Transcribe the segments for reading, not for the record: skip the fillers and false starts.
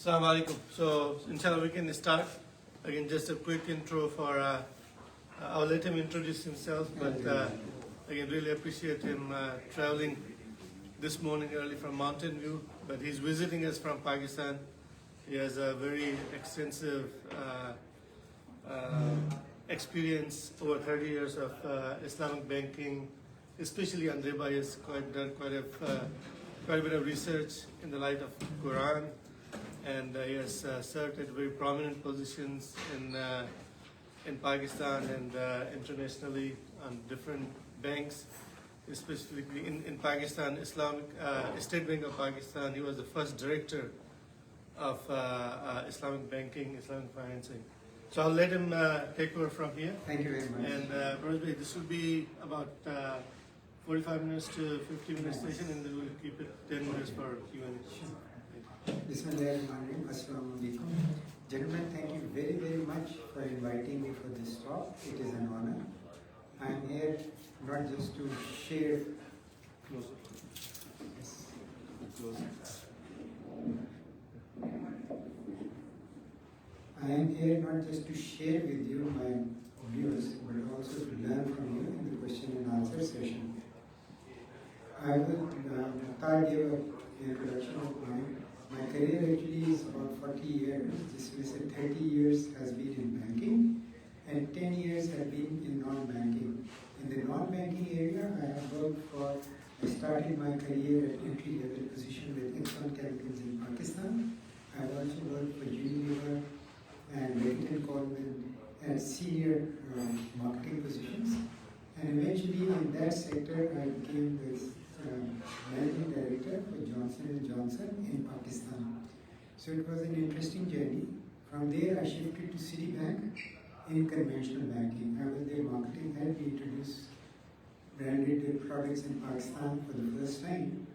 Assalamu alaikum. So, inshallah, we can start. Again, just a quick intro for, I'll let him introduce himself, but again, really appreciate him traveling this morning early from Mountain View, but he's visiting us from Pakistan. He has a very extensive experience, over 30 years of Islamic banking, especially on Riba. He has done quite a bit of research in the light of Quran, and he has served at very prominent positions in Pakistan and internationally on different banks, specifically in Pakistan, Islamic State Bank of Pakistan. He was the first director of Islamic banking, Islamic financing. So I'll let him take over from here. Thank you very much. And Pervez Said, this will be about 45 minutes to 50 minutes session, and then we'll keep it 10 minutes for Q&A. Bismillahirrahmanirrahim. Assalamu alaikum. Gentlemen, thank you very, very much for inviting me for this talk. It is an honor. I'm here not just to share. Closer. Yes. Closer. I am here not just to share with you my views, but also to learn from you in the question and answer session. I will give an introduction of mine. My career actually is about 40 years. This means that 30 years has been in banking and 10 years have been in non-banking. In the non-banking area, I have worked for, I started my career at entry-level position with Exxon Chemicals in Pakistan. I have also worked for Unilever and Beckett Coleman and senior marketing positions. And eventually in that sector, I became this managing director for Johnson & Johnson in Pakistan. So it was an interesting journey. From there, I shifted to Citibank in conventional banking. I was their marketing head. We introduced branded products in Pakistan for the first time.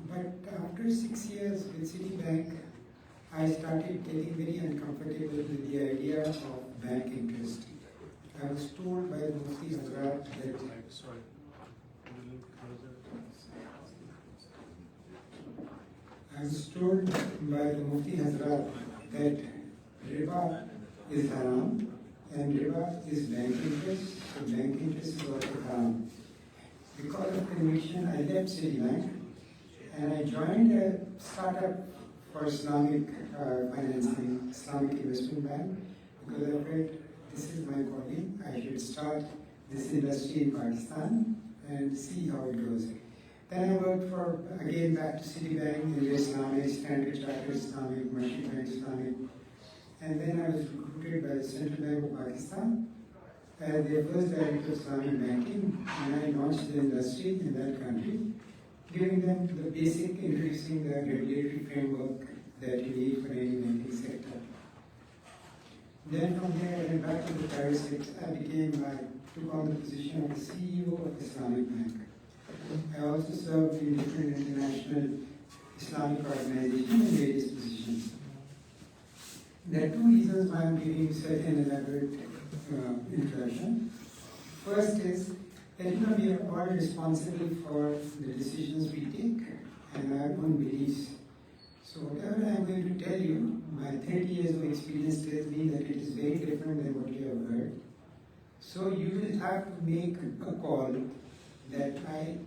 But after 6 years with Citibank, I started getting very uncomfortable with the idea of bank interest. I was told by the Mufti Hazrat that that Riba is haram and Riba is bank interest, so bank interest is also haram. Because of conviction, I left Citibank and I joined a startup for Islamic financing, Islamic investment bank, because I felt this is my calling. I should start this industry in Pakistan and see how it goes. Then I worked for, again, back to Citibank in Islamic, Standard Chartered Islamic, Mashid Bank Islamic. And then I was recruited by the Central Bank of Pakistan as their first director of Islamic banking, and I launched the industry in that country, giving them the basic, introducing the regulatory framework that you need for any banking sector. Then from there, I went back to the private sector. I took on the position of the CEO of Islamic Bank. I also served in different international Islamic organizations in various positions. There are two reasons why I'm giving such an elaborate introduction. First is that we are all responsible for the decisions we take and our own beliefs. So whatever I'm going to tell you, my 30 years of experience tells me that it is very different than what you have heard. So you will have to make a call that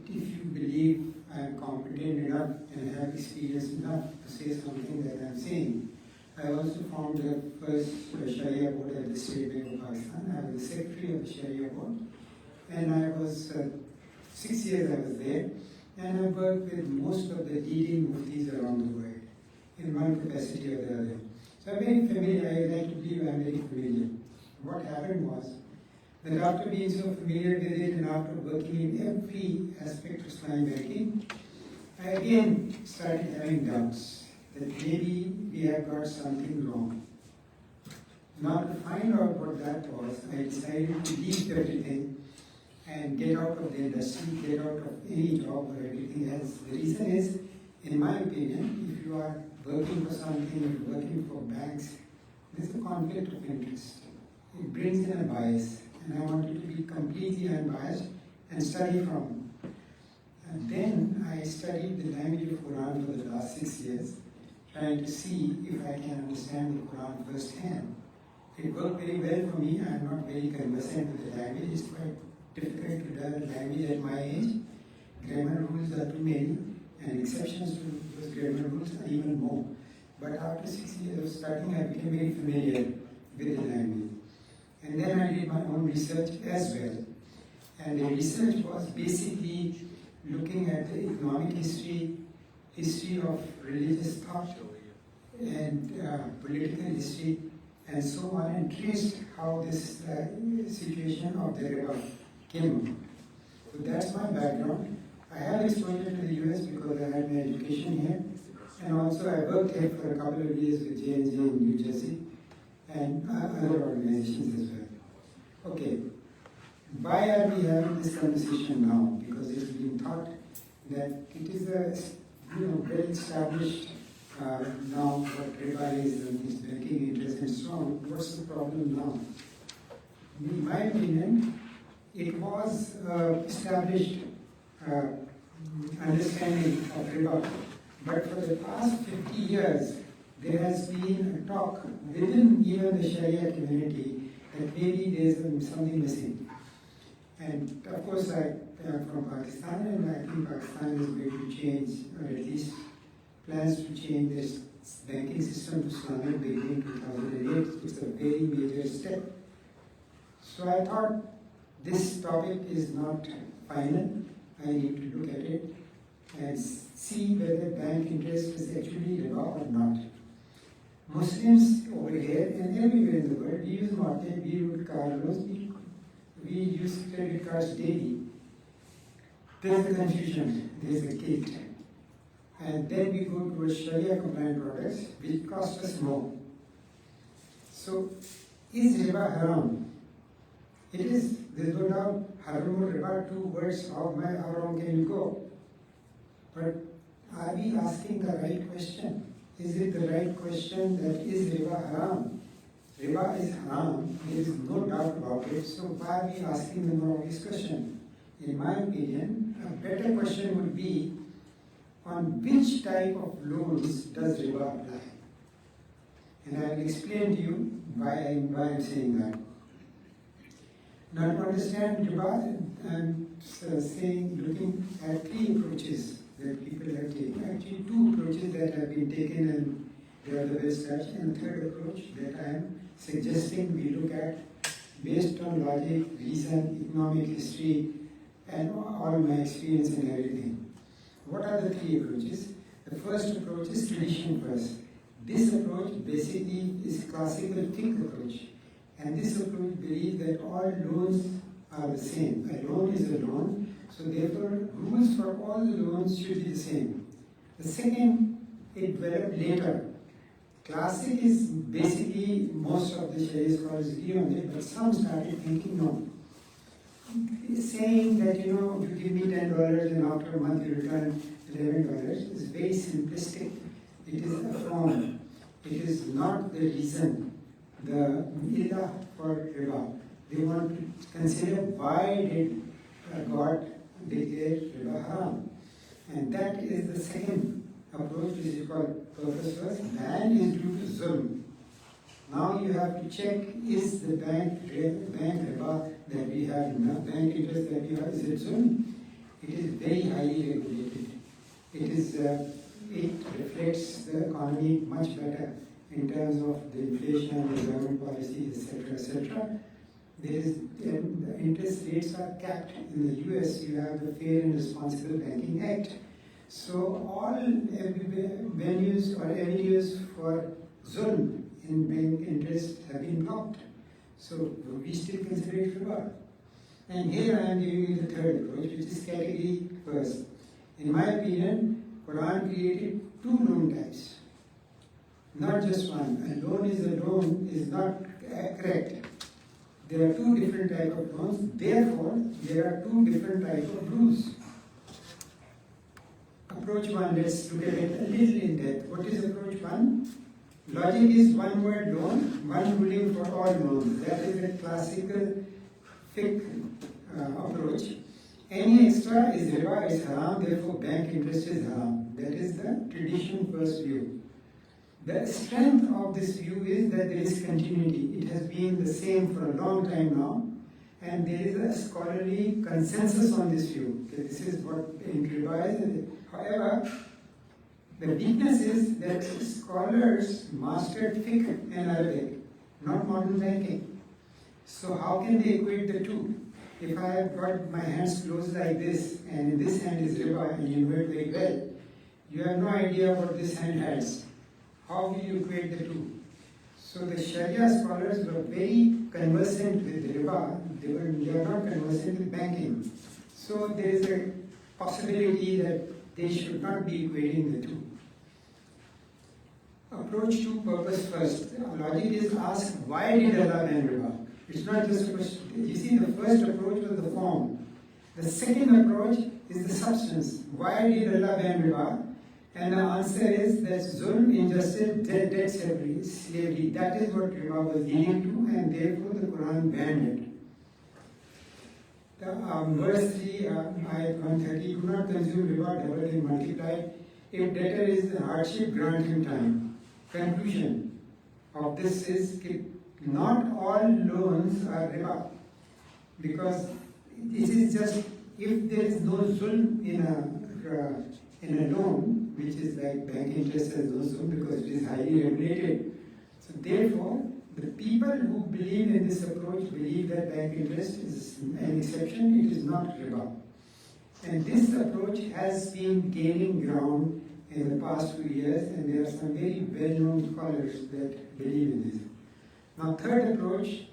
if you believe I am competent enough and have experience enough to say something that I am saying. I also formed the first Sharia board at the State Bank of Pakistan. I was the secretary of the Sharia board, and I was 6 years I was there, and I worked with most of the leading muftis around the world in one capacity or the other. So I'm very familiar. I like to believe I'm very familiar. What happened was that after being so familiar with it and after working in every aspect of Islamic banking, I again started having doubts that maybe we have got something wrong. Now to find out what that was, I decided to leave everything and get out of the industry, get out of any job or everything else. The reason is, in my opinion, if you are working for something, if you're working for banks, there's a conflict of interest. It brings in a bias. And I wanted to be completely unbiased and study from. And then I studied the language of Quran for the last 6 years. trying to see if I can understand the Quran firsthand. It worked very well for me. I am not very conversant with the language. It's quite difficult to learn language at my age. Grammar rules are too many, and exceptions to those grammar rules are even more. But after 6 years of studying, I became very familiar with the language. And then I did my own research as well. And the research was basically looking at the economic history, history of religious thought, and political history, and so on, and traced how this situation of the Riba came up. So that's my background. I have exposure to the US because I had my education here, and also I worked here for a couple of years with J&J in New Jersey, and other organizations as well. Okay, why are we having this conversation now? Because it's been thought that it is a well established now what Riba is and its banking interest and so on. What's the problem now? In my opinion, it was established understanding of Riba, but for the past 50 years, there has been a talk within even the Sharia community that maybe there's something missing. And of course, I am from Pakistan, and I think Pakistan is going to change, or at least plans to change this banking system to Islamic beginning 2008. It's a very major step. So I thought this topic is not final. I need to look at it and see whether bank interest is actually Riba or not. Muslims over here and everywhere in the world, we use mortgage, we use car loans, we use credit cards daily. There's a confusion, there's a gate. And then we go to a Sharia compliant products which cost us more. So, is Riba haram? It is, there's no doubt, haram or Riba, two words, how wrong can you go? But are we asking the right question? Is it the right question that is Riba haram? Riba is haram, there is no doubt about it, so why are we asking the more obvious question? In my opinion, a better question would be, on which type of loans does Riba apply? And I will explain to you why I'm saying that. Now to understand Riba, I'm saying, looking at three approaches that people have taken. Actually, two approaches that have been taken and they are the best such, and a third approach that I am suggesting we look at based on logic, reason, economic history, and all my experience and everything. What are the three approaches? The first approach is tradition first. This approach basically is classical fiqh approach. And this approach believes that all loans are the same. A loan is a loan, so therefore rules for all the loans should be the same. The second, it developed later. Classic is basically, most of the Sharia scholars agree on it, but some started thinking no. Saying that, you give me $10 and after a month you return $11 is very simplistic. It is a form. It is not the reason, the illah for Riba. They want to consider why did God declare Riba haram. And that is the second approach, which is called purpose first. Ban is due to zulm. Now you have to check, is the bank Riba that we have, bank interest that we have, is it zulm? It is very highly regulated. It reflects the economy much better in terms of the inflation, the government policy, etc., etc. The interest rates are capped. In the US, you have the Fair and Responsible Banking Act. So all venues or avenues for zulm in bank interest have been blocked. So we still consider it riba. And here I am giving you the third approach, which is category first. In my opinion, Quran created two loan types, not just one. A loan is not correct. There are two different types of loans, therefore there are two different types of rules. Approach one, let's look at it a little in depth. What is approach one? Logic is one word loan, one ruling for all loans. That is a classical fiqh approach. Any extra is haram, therefore bank interest is haram. That is the tradition first view. The strength of this view is that there is continuity. It has been the same for a long time now, and there is a scholarly consensus on this view. Okay, this is what in Riba is. However, the weakness is that scholars mastered fiqh and Arabic, not modern banking. So how can they equate the two? If I have got my hands closed like this, and in this hand is riba, and you know it very well, you have no idea what this hand has. How will you equate the two? So the Sharia scholars were very conversant with riba, they are not conversant with banking. So there is a possibility that they should not be equating the two. Approach to purpose first. Logic is ask, why did Allah ban riba? It's not just a question. You see, the first approach was the form. The second approach is the substance. Why did Allah ban riba? And the answer is that zulm, injustice, debt slavery. That is what riba was leading to, and therefore the Quran banned it. Verse 3, ayat 130, do not consume riba, double and multiply. If debtor is in hardship, grant him time. Conclusion of this is that not all loans are riba, because this is just, if there is no zulm in a loan, which is like bank interest has no zulm because it is highly regulated. So therefore, the people who believe in this approach believe that bank interest is an exception, it is not riba. And this approach has been gaining ground in the past few years, and there are some very well-known scholars that believe in this. Now, third approach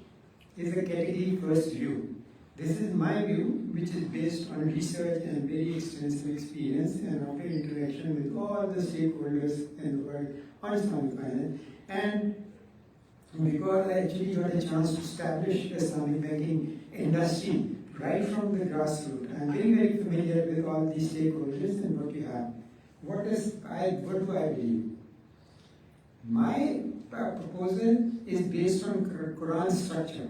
is the category first view. This is my view, which is based on research and very extensive experience and after interaction with all the stakeholders in the world on Islamic finance. And because I actually got a chance to establish the Islamic banking industry right from the grassroots, I'm very, very familiar with all these stakeholders and what we have. What do I believe? My proposal is based on Quran structure.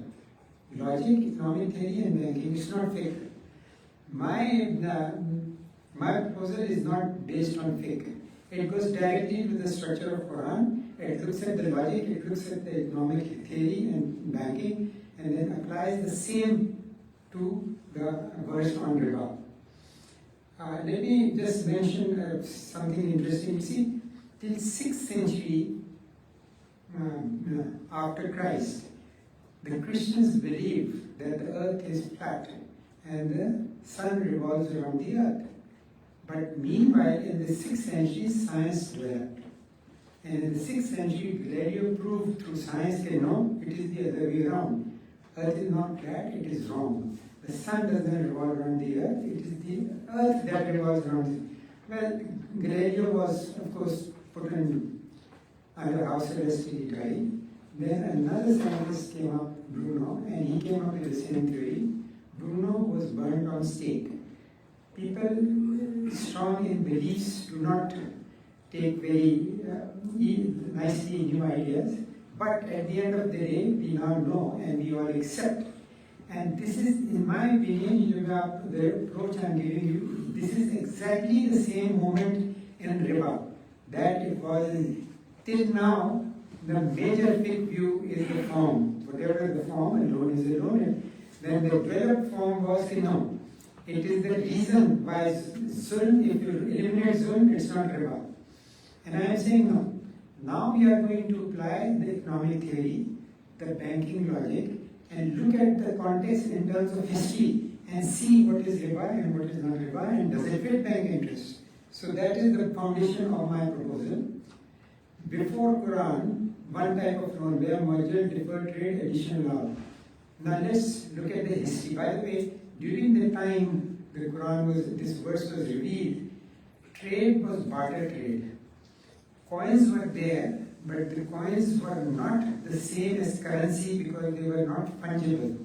Logic, economic theory and banking. It's not fiqh. My proposal is not based on fiqh. It goes directly to the structure of Quran. It looks at the logic, it looks at the economic theory and banking, and then applies the same to the verse on riba. Let me just mention something interesting. You see, till 6th century after Christ, the Christians believed that the earth is flat and the sun revolves around the earth. But meanwhile, in the 6th century, science developed. And in the 6th century, Galileo proved through science that no, it is the other way around. Earth is not flat, it is wrong. The sun doesn't revolve around the earth, it is the earth that revolves around it. Well, Galileo was, of course, put under house arrest till he died. Then another scientist came up, Bruno, and he came up with the same theory. Bruno was burned on stake. People strong in beliefs do not take very nicely new ideas, but at the end of the day, we now know and we all accept. And this is, in my opinion, the approach I'm giving you, this is exactly the same moment in Riba that it was till now. The major fiqh view is the form. Whatever is the form, a loan is a loan. Then the developed form was no. It is the reason why zulm, if you eliminate zulm, it's not riba. And I am saying no. Now we are going to apply the economic theory, the banking logic, and look at the context in terms of history and see what is riba and what is not riba and does it fit bank interest. So that is the foundation of my proposal. Before Quran, one type of loan, where merger, deferred trade, additional law. Now let's look at the history. By the way, during the time the Quran this verse was revealed, trade was barter trade. Coins were there, but the coins were not the same as currency because they were not fungible.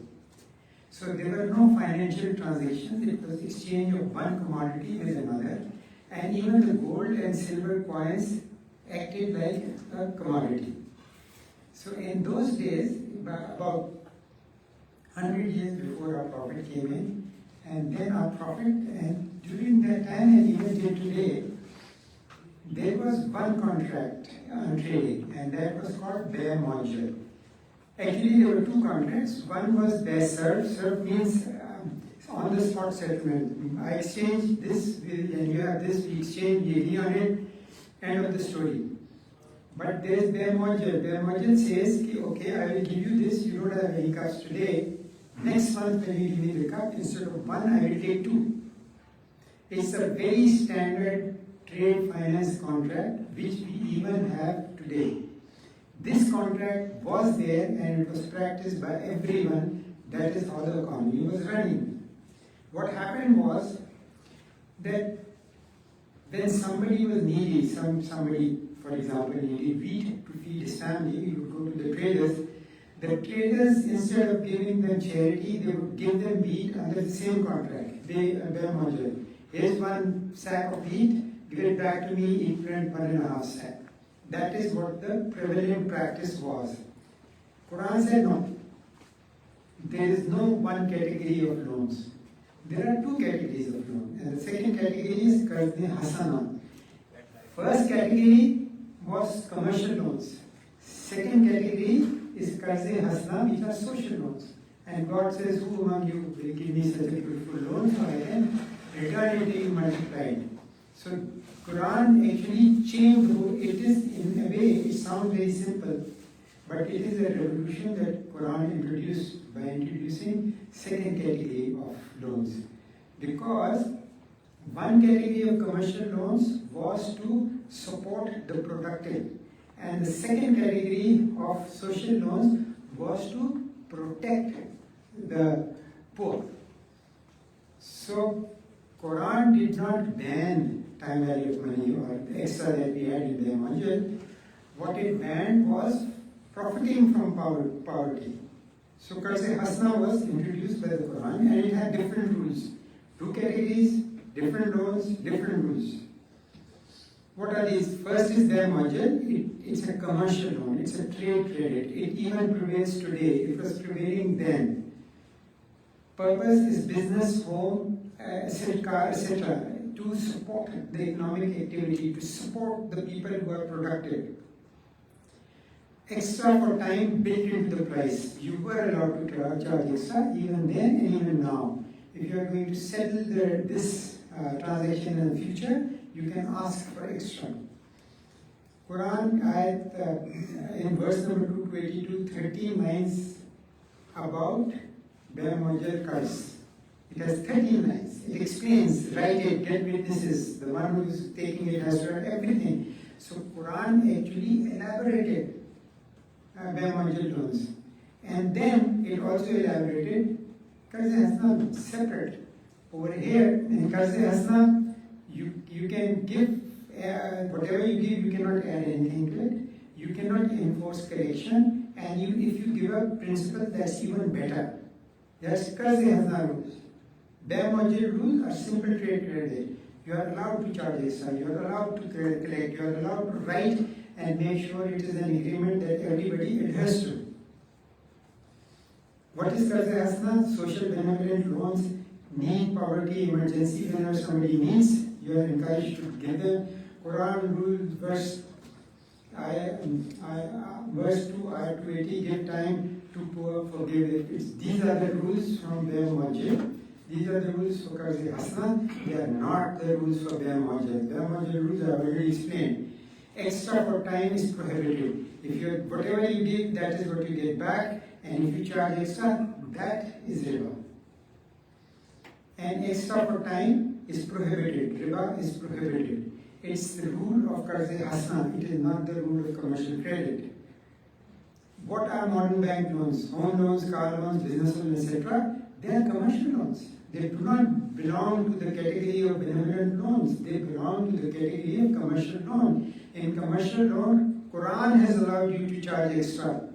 So there were no financial transactions. It was exchange of one commodity with another, and even the gold and silver coins acted like a commodity. So in those days, about 100 years before our Prophet came in, and then our Prophet, and during that time and even till today, there was one contract on trading, and that was called bear module. Actually, there were two contracts. One was bear serve. Serve means on the spot settlement. I exchange this, and you have this, we exchange, we agree on it, end of the story. But there is bear module. Bear module says, okay, I will give you this, you don't have any cups today. Next month when you give me the cup, instead of one, I will take two. It's a very standard trade finance contract which we even have today. This contract was there and it was practiced by everyone. That is how the economy was running. What happened was that when somebody was needy, somebody, for example, needed wheat to feed his family, he would go to the traders. The traders, instead of giving them charity, they would give them wheat under the same contract. Here's one sack of wheat, give it back to me, equivalent 1.5 sack. That is what the prevalent practice was. Quran said no. There is no one category of loans. There are two categories of loans. And the second category is Qarz-e Hasana. First category was commercial loans. Second category is Qarz-e Hasana, which are social loans. And God says, who among you will give me such a beautiful loan so I can return it to you multiplied. So Quran actually changed, it is in a way, it sounds very simple, but it is a revolution that Quran introduced by introducing second category of loans. Because one category of commercial loans was to support the productive, and the second category of social loans was to protect the poor. So Quran did not ban time value of money or the extra that we had in the module. What it banned was profiting from poverty. So Qarz-e Hasana was introduced by the Quran and it had different rules. Two categories, different loans, different rules. What are these? First is their module. It's a commercial loan, it's a trade credit. It even prevails today. It was prevailing then. Purpose is business, home, etc. To support the economic activity, to support the people who are productive. Extra for time built into the price. You were allowed to charge extra even then and even now. If you are going to settle this transaction in the future, you can ask for extra. Quran in verse number 282, 13 lines about bear module qarz. It has 13 lines. It explains, write it, get witnesses. The one who is taking it has to write everything. So Quran actually elaborated bear module loans. And then it also elaborated Qarz-e Hasana separate. Over here in Qarz-e Hasana, you can give whatever you give, you cannot add anything to it. You cannot enforce correction, and if you give a principle, that's even better. That's Qarz-e Hasana rules. Bear module rules are simple trade credit. You are allowed to charge extra, you are allowed to collect, you are allowed to write and make sure it is an agreement that everybody adheres to. What is Qarz-e Hasana? Social benevolent loans, need, poverty, emergency, whenever somebody needs, you are encouraged to give them. Quran rules, verse 2, ayat 280, give time to poor, forgive. These are the rules from bear module. These are the rules for Qarz-e Hasana. They are not the rules for bear module. Bear module rules are already explained. Extra for time is prohibited. If whatever you give, that is what you get back, and if you charge extra, that is riba. And extra for time is prohibited. Riba is prohibited. It's the rule of Qarz-e Hasana. It is not the rule of commercial credit. What are modern bank loans? Home loans, car loans, business loans, etc. They are commercial loans. They do not belong to the category of benevolent loans. They belong to the category of commercial loan. In commercial loan, Quran has allowed you to charge extra.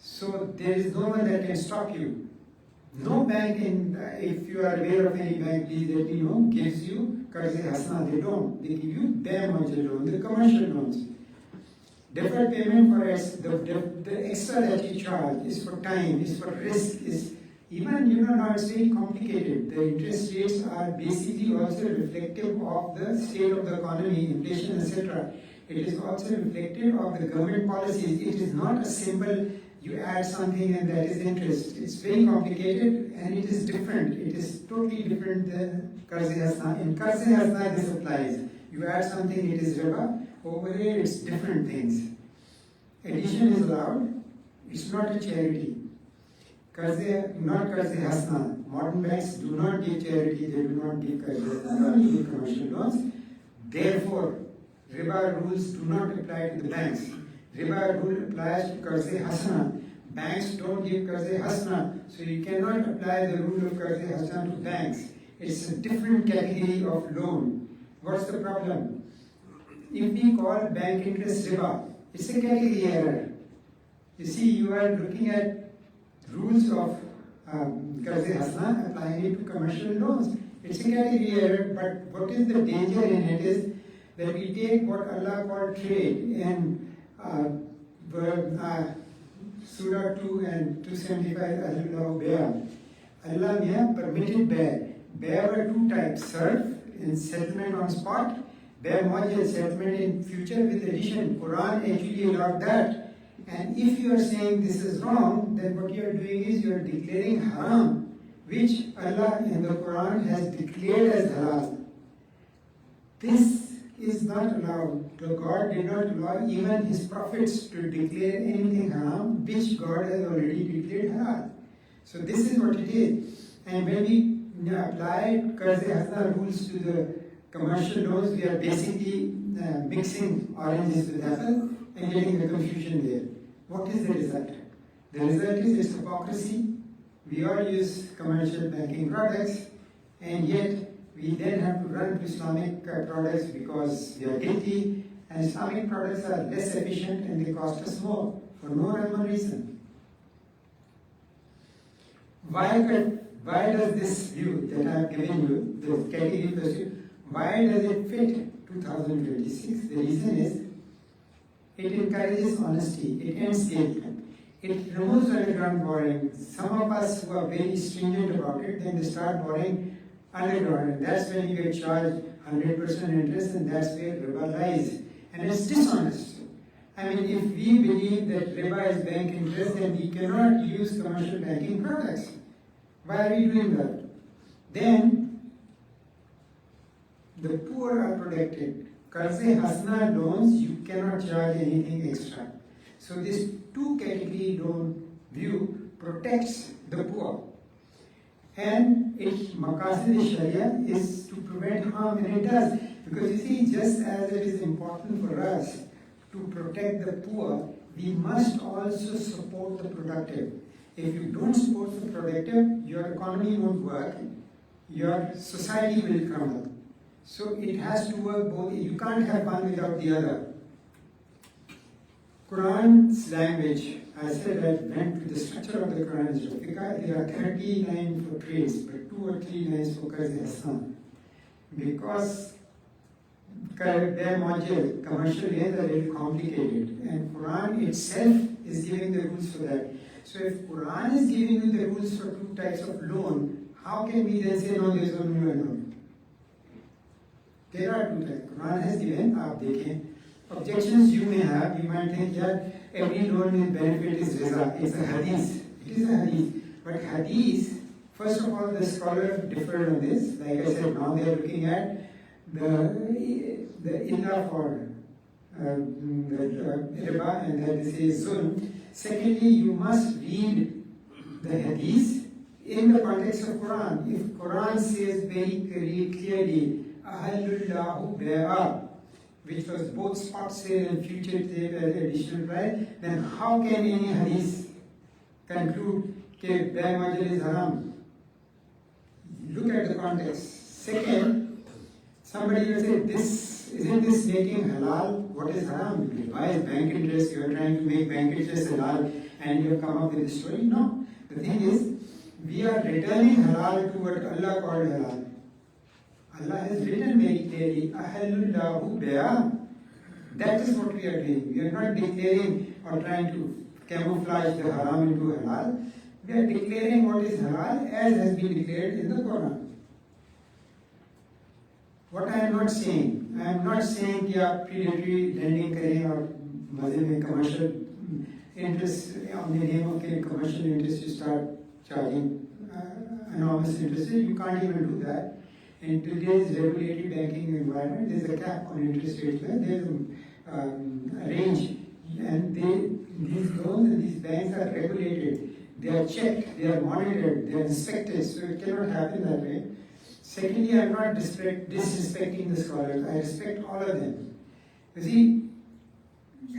So there is no one that can stop you. No bank, if you are aware of any bank, please let me know, gives you Qarz-e Hasana. They don't. They give you their module loans, the commercial loans. Deferred payment for the extra that you charge is for time, is for risk, is Even, now it's very complicated. The interest rates are basically also reflective of the state of the economy, inflation, etc. It is also reflective of the government policies. It is not a simple, you add something and that is interest. It's very complicated and it is different. It is totally different than Qarz Hasna. In Qarz Hasna, this applies. You add something, it is riba. Over here, it's different things. Addition is allowed. It's not a charity. Not Qarz Hasna. Modern banks do not give charity, they do not give Qarz Hasna, they only give commercial loans. Therefore, Riba rules do not apply to the banks. Riba rule applies to Qarz Hasna. Banks don't give Qarz Hasna, so you cannot apply the rule of Qarz Hasna to banks. It's a different category of loan. What's the problem? If we call bank interest riba, it's a category error. You see, you are looking at rules of Qarz Hasna, applying it to commercial loans. It's a category error, but what is the danger in it is that we take what Allah called trade in Surah 2 and 275 Allah Mia permitted bear. Bear were two types, surf in settlement on spot, bear module settlement in future with addition. Quran actually allowed that. And if you are saying this is wrong, then what you are doing is you are declaring haram, which Allah in the Quran has declared as halal. This is not allowed. God did not allow even His prophets to declare anything haram, which God has already declared halal. So this is what it is. And when we apply Qarz Hasna rules to the commercial loans, we are basically mixing oranges with apple and getting the confusion there. What is the result? The result is it's hypocrisy. We all use commercial banking products, and yet we then have to run to Islamic products because we are guilty, and Islamic products are less efficient and they cost us more for no rhyme or reason. Why does this view that I have given you, the category pursuit, why does it fit 2026? The reason is it encourages honesty, it ends guilt, it removes underground borrowing. Some of us who are very stringent about it, then they start borrowing underground, and that's when you get charged 100% interest, and that's where riba lies. And it's dishonest. I mean, if we believe that riba is bank interest, then we cannot use commercial banking products. Why are we doing that? Then, the poor are protected. Qarz Hasna loans, you cannot charge anything extra. So this two-category loan view protects the poor. And its maqasid Sharia is to prevent harm, and it does. Because you see, just as it is important for us to protect the poor, we must also support the productive. If you don't support the productive, your economy won't work, your society will crumble. So it has to work both. You can't have one without the other. Quran's language, I said I went to the structure of the Quran. There are 30 lines for trades, but 2 or 3 lines for Qarz Hasna. Because their module, commercial loans are very complicated, and Quran itself is giving the rules for that. So if Quran is giving you the rules for 2 types of loan, how can we then say no, there is only one loan? There are 2 types. Quran has given, aap dekhen. Objections you may have, you might think that every loan with benefit is riza. It's a hadith. It is a hadith. But hadith, first of all, the scholars differ on this. Like I said, now they are looking at the illa for the riba, and that they say zulm. Secondly, you must read the hadith in the context of Quran. If Quran says very clearly, Ahallullahu Bai'a, which was both spot sale and future sale as additional price, then how can any hadith conclude that Bai Majal is haram? Look at the context. Second, somebody will say, isn't this making halal what is haram? Why is bank interest? You are trying to make bank interest halal and you have come up with this story? No. The thing is, we are returning halal to what Allah called halal. Allah has written very clearly, Ahallullahu Bai'a. That is what we are doing. We are not declaring or trying to camouflage the haram into halal. We are declaring what is halal as has been declared in the Quran. What I am not saying कि आप predatory lending करें और मजे में commercial interest on the name of commercial interest you start charging enormous interest. You can't even do that. In today's regulated banking environment, there is a cap on interest rates. There is a range, and these loans and these banks are regulated. They are checked, they are monitored, they are inspected. So it cannot happen that way. Secondly, I am not disrespecting the scholars. I respect all of them. You see,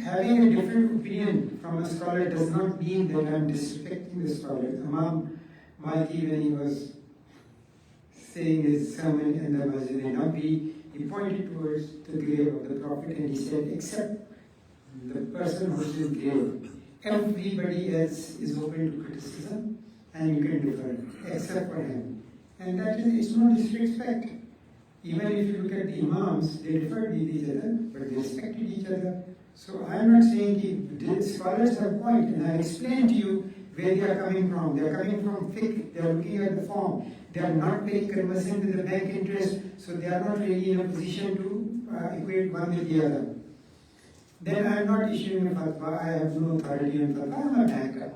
having a different opinion from a scholar does not mean that I am disrespecting the scholars. Imam Maliki, when he was saying his sermon in the Masjid Nabi, he pointed towards the grave of the Prophet and he said, except the person who is in the grave, everybody else is open to criticism and you can differ, except for him. And that is, it's no disrespect. Even if you look at the Imams, they differed with each other, but they respected each other. So I am not saying the scholars have a point, and I explained to you where they are coming from. They are coming from fiqh, they are looking at the form. They are not very conversant with the bank interest, so they are not really in a position to equate one with the other. Then I am not issuing a fatwa, I have no authority on fatwa, I am a banker.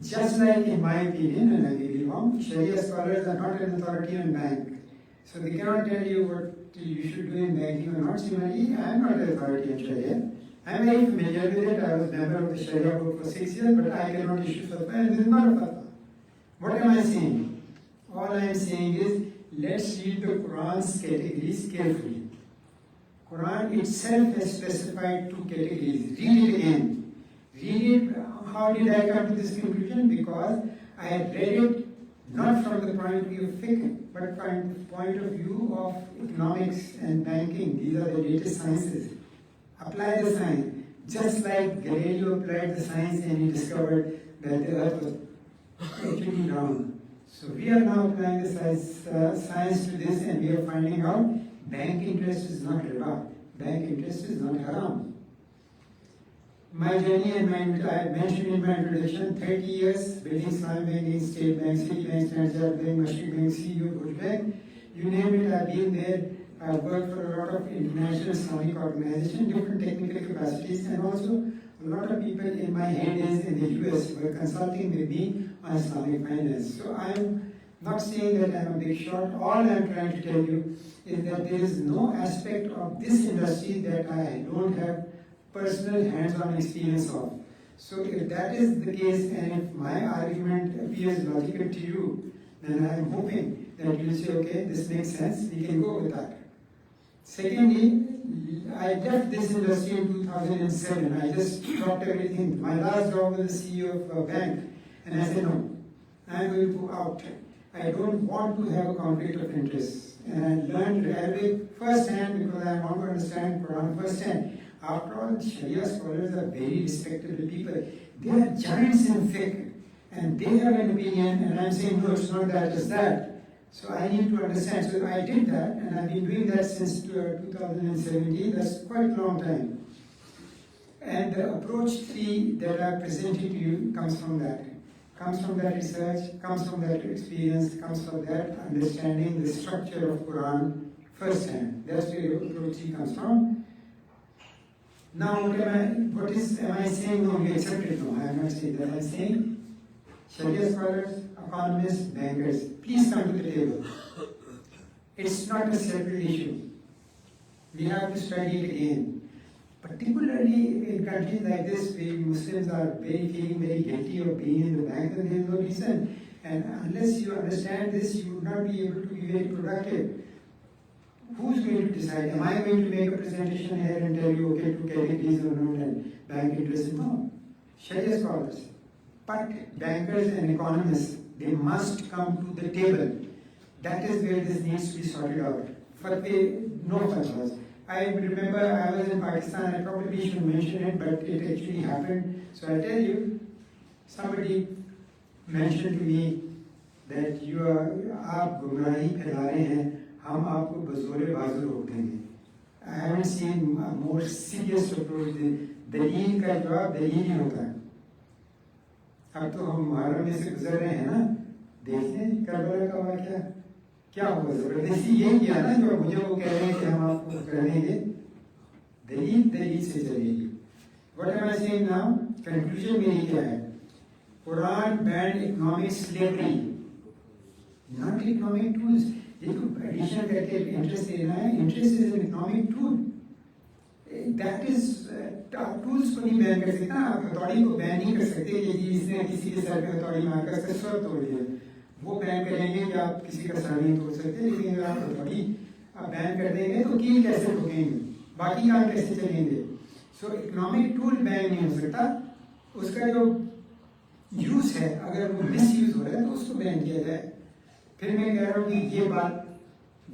Just like in my opinion, and I may be wrong, Sharia scholars are not an authority on bank. So they cannot tell you what you should do in banking or not. Similarly, I am not an authority on Sharia. I am very familiar with it. I was a member of the Sharia board for 6 years, but I cannot issue fatwa, and this is not a fatwa. What am I saying? All I am saying is, let's read the Quran's categories carefully. Quran itself has specified 2 categories. Read it again. Read it. How did I come to this conclusion? Because I had read it not from the point of view of fiqh, but from the point of view of economics and banking. These are the latest sciences. Apply the science. Just like Galileo applied the science and he discovered that the earth was actually round. So we are now applying the science to this, and we are finding out bank interest is not riba. Bank interest is not haram. My journey and I mentioned in my introduction, 30 years, building Islamic banking, state bank, city bank, Standard Bank, Mashriq Bank, CEO, Bush Bank, you name it, I've been there. I've worked for a lot of international Islamic organizations, different technical capacities, and also a lot of people in my heydays in the US were consulting with me on Islamic finance. So I'm not saying that I'm a big shot. All I'm trying to tell you is that there is no aspect of this industry that I don't have personal hands-on experience of. So if that is the case, and if my argument appears logical to you, then I am hoping that you will say, okay, this makes sense, we can go with that. Secondly, I left this industry in 2007. I just dropped everything. My last job was the CEO of a bank, and I said, no, I'm going to go out. I don't want to have a conflict of interest. And I learned Arabic firsthand because I want to understand Quran firsthand. After all, Sharia scholars are very respectable people. They are giants in fiqh, and they have an opinion, and I'm saying, no, it's not that, it's that. So I need to understand. So I did that, and I've been doing that since 2017. That's quite a long time. And the approach 3 that I presented to you comes from that. Comes from that research, comes from that experience, comes from that understanding the structure of Quran firsthand. That's where approach 3 comes from. Now, am I saying? No, we accept it. No, I am not saying that. I am saying, Sharia scholars, economists, bankers, please come to the table. It's not a separate issue. We have to study it again. Particularly in countries like this, where Muslims are feeling very guilty of being in the bank, and there is no reason. And unless you understand this, you would not be able to be very productive. Who's going to decide? Am I going to make a presentation here and tell you, okay, 2 categories or not, and bank interest? No. Sharia scholars. But bankers and economists, they must come to the table. That is where this needs to be sorted out. No fatwas. I remember I was in Pakistan, I probably should mention it, but it actually happened. So I tell you, somebody mentioned to me that आप गुमराही फैला रहे हैं, हम आपको बज़ोरे बाजू रोक देंगे. I haven't seen a more serious approach. दलील का जवाब दलील ही होता है. अब तो हम मुहर्रम में से गुजर रहे हैं ना, देखते हैं करबला का वाक़या क्या हुआ। जबरदस्ती ये किया ना जो मुझे वो कह रहे हैं कि हम आपको कर देंगे, दलील से चलेगी। What am I saying now? Conclusion मेरी क्या है? Quran banned economic slavery, not economic tools. ये तो एडिशन करके इंटरेस्ट देना है, interest is an economic tool. That is tools को नहीं बैन कर सकता, आप हथौड़ी को बैन नहीं कर सकते कि जी इसने किसी के सर पे हथौड़ी मारकर उसका सर तोड़ दिया, वो बैन करेंगे कि आप किसी का सर नहीं तोड़ सकते। लेकिन अगर आप हथौड़ी आप बैन कर देंगे तो कील कैसे ठोकेंगे, बाकी काम कैसे चलेंगे। सो इकोनॉमिक टूल बैन नहीं हो सकता, उसका जो यूज है अगर वो मिस यूज हो रहा है तो उसको बैन किया जाए। फिर मैं कह रहा हूँ कि ये बात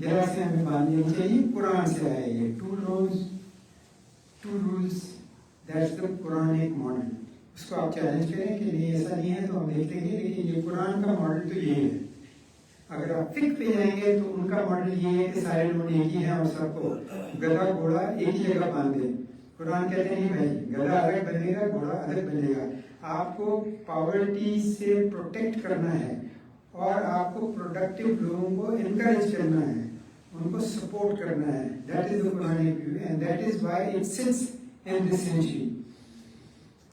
जरा से हमें बांध लेनी चाहिए, कुरान से आए ये two rules, that's the Quranic model. उसको आप चैलेंज करें कि नहीं ऐसा नहीं है तो हम देख लेंगे, लेकिन ये कुरान का मॉडल तो ये है। अगर आप फिक पे जाएंगे तो उनका मॉडल ये है कि सारे लोग एक ही हैं और सबको गधा घोड़ा एक ही जगह बांध दें। कुरान कहते हैं भाई गधा अलग बनेगा, घोड़ा अलग बनेगा। आपको पॉवर्टी से प्रोटेक्ट करना है और आपको प्रोडक्टिव लोगों को इनकरेज करना है, उनको सपोर्ट करना है। That is the Quranic view and that is why it sits in this century.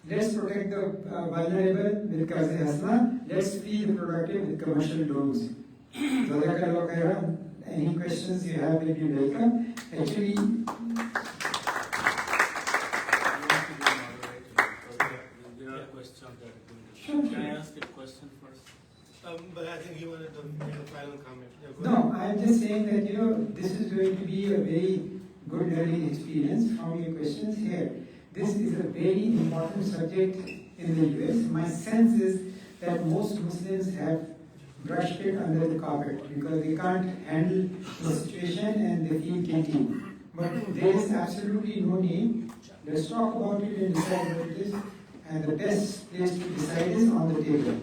Let's protect the vulnerable with Qazi Hasna. Let's feed the productive with commercial loans. Jazakallah khairan. Any questions you have will be welcome. Actually, Can I ask a question first? But I think you wanted to make a final comment. Yeah, go no, ahead. I'm just saying that this is going to be a very good learning experience from your questions here. This is a very important subject in the US. My sense is that most Muslims have brushed it under the carpet because they can't handle the situation and they feel guilty. But there is absolutely no need. Let's talk about it and decide what it is. And the best place to decide is on the table.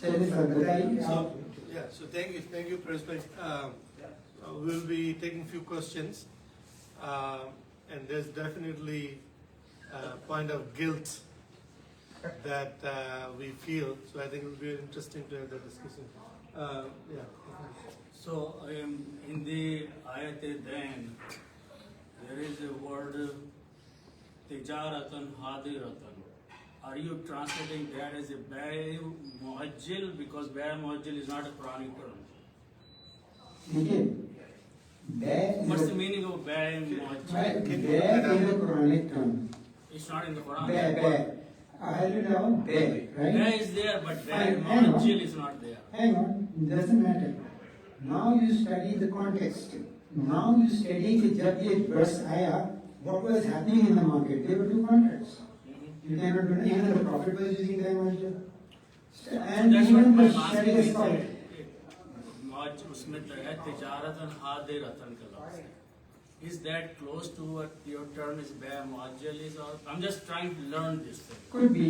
Chaliye sir, bataiye aap. So thank you, Pervez Said. We'll be taking few questions, and there's definitely a point of guilt that we feel. So I think it will be interesting to have that discussion. So in the ayat then there is a word tijaratan hadiratan. Are you translating that as a bay muajjil, because bay muajjil is not a Quranic term? What's the meaning of bay muajjil? Bay is a Quranic term. It's not in the Quran. Bay. I have it down. Bay, right? Bay is there, but bay Hang on. muajjil is not there. Hang on, it doesn't matter. Now you study the context. Now you study कि जब ये verse आया, what was happening in the market? There were two contracts. You cannot do. Even the Prophet was using that much. And That's even what the I'm Sharia asking. scholar. Muaj उसमें है tijaratan hadiratan का लफ्ज़ है. Is that close to what your term is bay muajjil is? Or I'm just trying to learn this thing. Could be.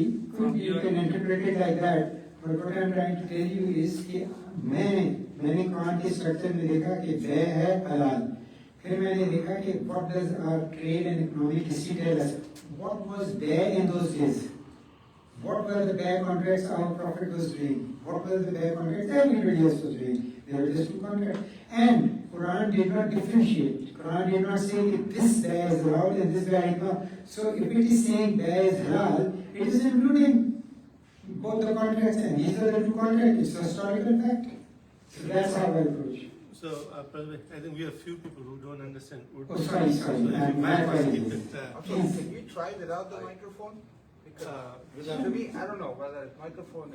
You can interpret it like that. But what I'm trying to tell you is कि मैंने कुरान के structure में देखा कि बे है हलाल, फिर मैंने देखा कि what does our trade and economic history tell us? What was there in those days? What were the bad contracts our Prophet was doing? What were the bad contracts everybody else was doing? There were just two contracts. And Quran did not differentiate. Quran did not say that this bad is halal and this bad is not. So if it is saying bad is halal, it is including both the contracts, and these are the two contracts. It's a historical fact. So that's how I approach. So, Pervez, I think we have few people who don't understand Urdu. Oh, sorry. So if you My might just keep apologies. it. Okay, can you try without the microphone? Because to me, I don't know whether microphone.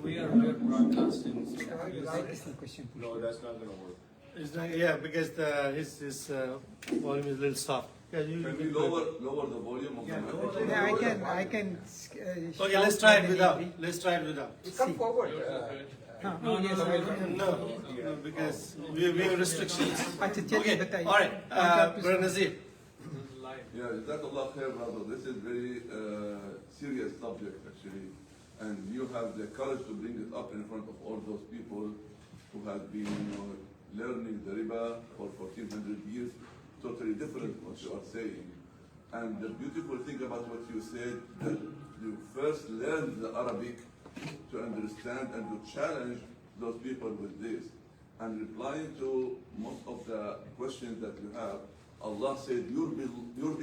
We are broadcasting. No, that's not gonna work. It's not, yeah, because his volume is a little soft. Yeah, Can we lower the volume of the microphone? Yeah, I can. Okay, let's try it without. Let's try it without. You come forward. No, No, because we have restrictions. अच्छा चलिए Okay, बताइए. all right. Brother Nazir. Yeah, Jazakallah khair, brother. This is very serious subject actually, and you have the courage to bring it up in front of all those people who have been learning the riba for 1400 years. Totally different what you are saying. And the beautiful thing about what you said, that you first learn the Arabic to understand and to challenge those people with this. And replying to most of the questions that you have, Allah said, yurbi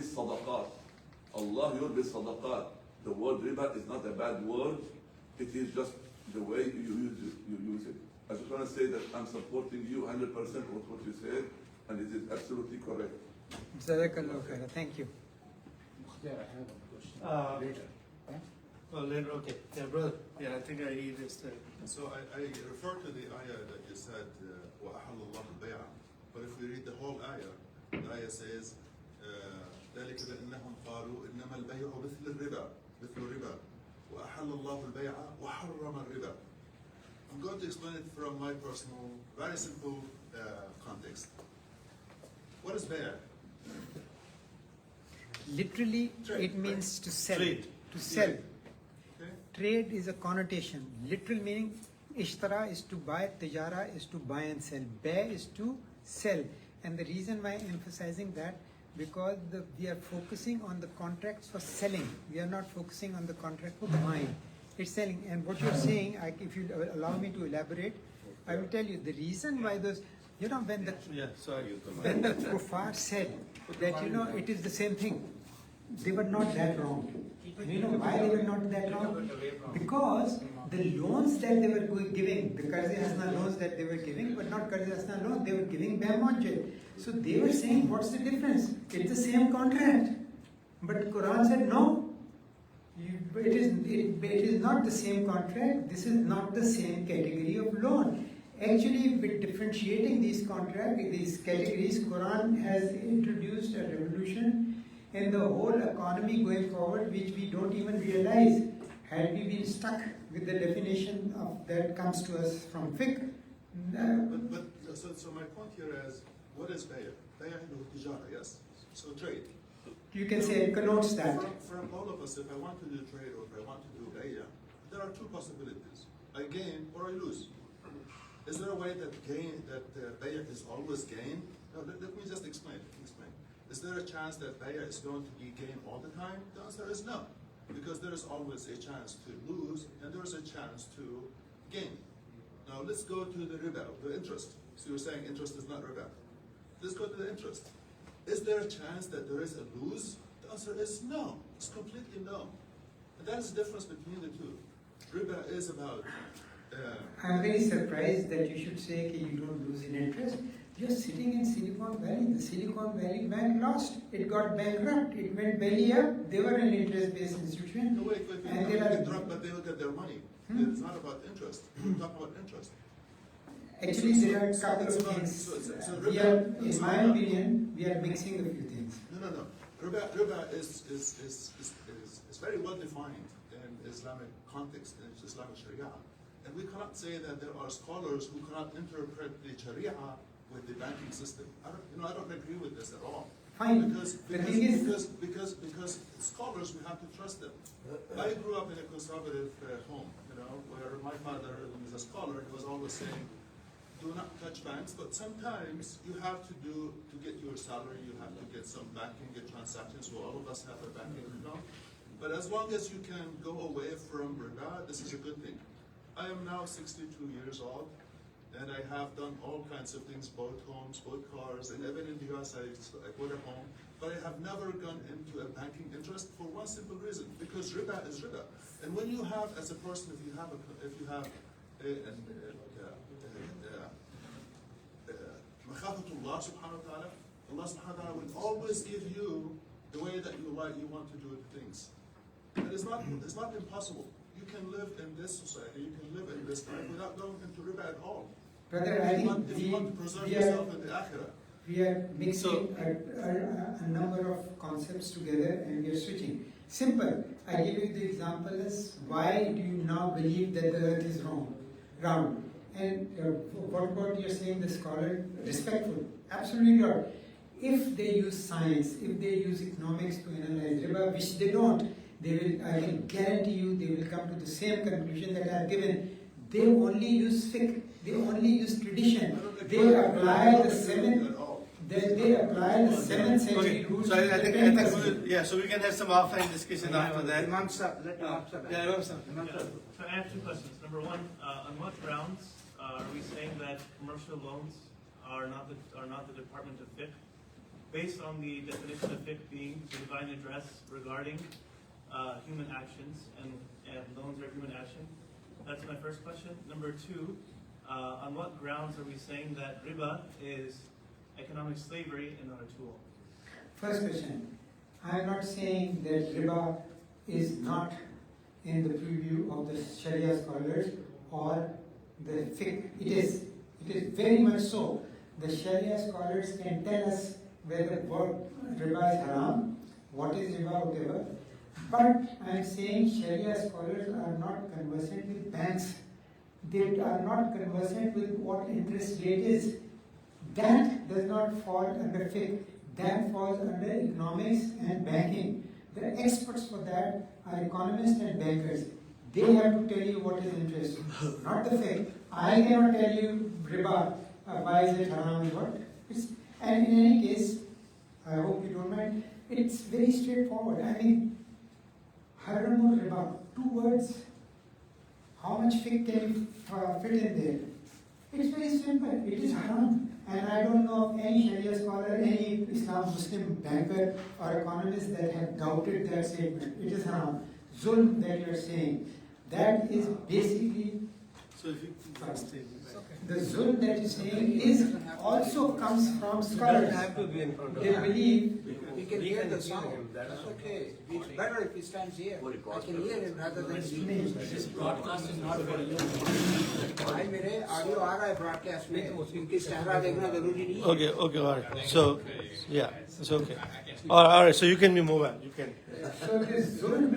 sadaqat. Allah yurbi sadaqat. The word riba is not a bad word. It is just the way you use it. I just want to say that I'm supporting you 100% with what you said, and it is absolutely correct. Jazakallah khair. Thank you. Well, later, okay. Yeah, brother. Yeah, I think I need this. So I refer to the ayah that you said, وَأَحَلَّ اللَّهُ الْبَيْعَ. But if we read the whole ayah, the ayah says, ذلك بأنهم قالوا إنما البيع مثل الربا وأحل الله البيع وحرم الربا. I'm going to explain it from my personal, very simple context. What is bay'a? Literally, Trade, it means to sell. Trade. To sell. Okay? Trade is a connotation. Literal meaning, ishtara is to buy, tijara is to buy and sell. Bay is to sell. And the reason why I'm emphasizing that, because we are focusing on the contracts for selling. We are not focusing on the contract for buying. It's selling. And what you're saying, if you allow me to elaborate, I will tell you the reason why those, when the kuffar said that, it is the same thing, they were not that wrong. You know why they were not that wrong? Because the loans that they were giving, the Qarz-e Hasana loans that they were giving, but not Qarz-e Hasana loans, they were giving Bamajil. So they were saying, what's the difference? It's the same contract. But the Quran said, no, it is not the same contract, this is not the same category of loan. Actually, with differentiating these contracts, these categories, Quran has introduced a revolution in the whole economy going forward, which we don't even realize. Had we been stuck with the definition of that comes to us from fiqh. So my point here is, what is bay'a? Bay'a is tijara, yes? So trade. You can say it connotes that. From all of us, if I want to do trade or if I want to do bay'a, there are two possibilities. I gain or I lose. Is there a way that bay'a is always gain? No, let me just explain. Is there a chance that bay'a is going to be gain all the time? The answer is no. Because there is always a chance to lose and there is a chance to gain. Now let's go to the riba, the interest. So you're saying interest is not riba. Let's go to the interest. Is there a chance that there is a lose? The answer is no. It's completely no. And that is the difference between the two. Riba is about... I'm very surprised that you should say that you don't lose in interest. You're sitting in Silicon Valley. The Silicon Valley Bank lost. It got bankrupt. It went belly up. They were an interest-based institution. No, wait. And They get drunk, but they will get their money. It's not about interest. We're talking about interest. Actually, there are a couple of things. In my opinion, we are mixing a few things. No. Riba is very well defined in Islamic context, in Islamic Sharia. And we cannot say that there are scholars who cannot interpret the Sharia with the banking system. I don't agree with this at all. Fine. Because scholars, we have to trust them. I grew up in a conservative home, where my father was a scholar. He was always saying, do not touch banks, but sometimes you have to get your salary, you have to get some banking, get transactions, so all of us have a banking account. But as long as you can go away from riba, this is a good thing. I am now 62 years old, and I have done all kinds of things, bought homes, bought cars, and even in the US I bought a home, but I have never gone into a banking interest for one simple reason, because riba is riba. And when you have, as a person, if you have Allah subhanahu wa ta'ala, Allah subhanahu wa ta'ala will always give you the way that you want to do things. And it's not impossible. You can live in this society, you can live in this life without going into riba at all. Brother, I think if you want to preserve yourself in the akhirah. We are mixing a number of concepts together and we are switching. Simple. I give you the example as why do you now believe that the earth is round? And what you're saying, the scholar, respectful, absolutely not. If they use science, if they use economics to analyze riba, which they don't, I can guarantee you they will come to the same conclusion that I have given. They only use fiqh, they only use tradition. They apply the seven. that they apply the 7th century Okay, rules. so I to think, the I 10th think century. yeah, so we can have some offline discussion after that. Imam Sahib, let Imam Sahib. Yeah, Imam Sahib. Imam Sahib. So I have two questions. Number one, on what grounds are we saying that commercial loans are not the Department of Fiqh, based on the definition of fiqh being the divine address regarding human actions, and loans are human action? That's my first question. Number two, on what grounds are we saying that riba is economic slavery and not a tool? First question, I am not saying that riba is not in the preview of the Sharia scholars or the fiqh. It is very much so. The Sharia scholars can tell us whether riba is haram, what is riba, whatever. But I am saying Sharia scholars are not conversant with banks. They are not conversant with what interest rate is. That does not fall under fiqh. That falls under economics and banking. The experts for that are economists and bankers. They have to tell you what is interest, not the fiqh. I cannot tell you riba, why is it haram and what. And in any case, I hope you don't mind, it's very straightforward. I mean, haram or riba, 2 words. How much fiqh can you fit in there? It's very simple. It is haram. And I don't know of any Sharia scholar, any Islam Muslim banker or economist that have doubted that statement. It is haram. Zulm that you are saying, that is basically, So if you the zulm that you are saying is also comes from scholars. They believe. We can hear the sound. That's okay. It's better if he stands here. I can hear him rather than speaking. This broadcast is not for you. भाई मेरे audio आ रहा है broadcast में उनकी चेहरा देखना जरूरी नहीं है. Okay, okay, all right. So, yeah, it's okay. All right, so you can be mobile. You can. So this zulm,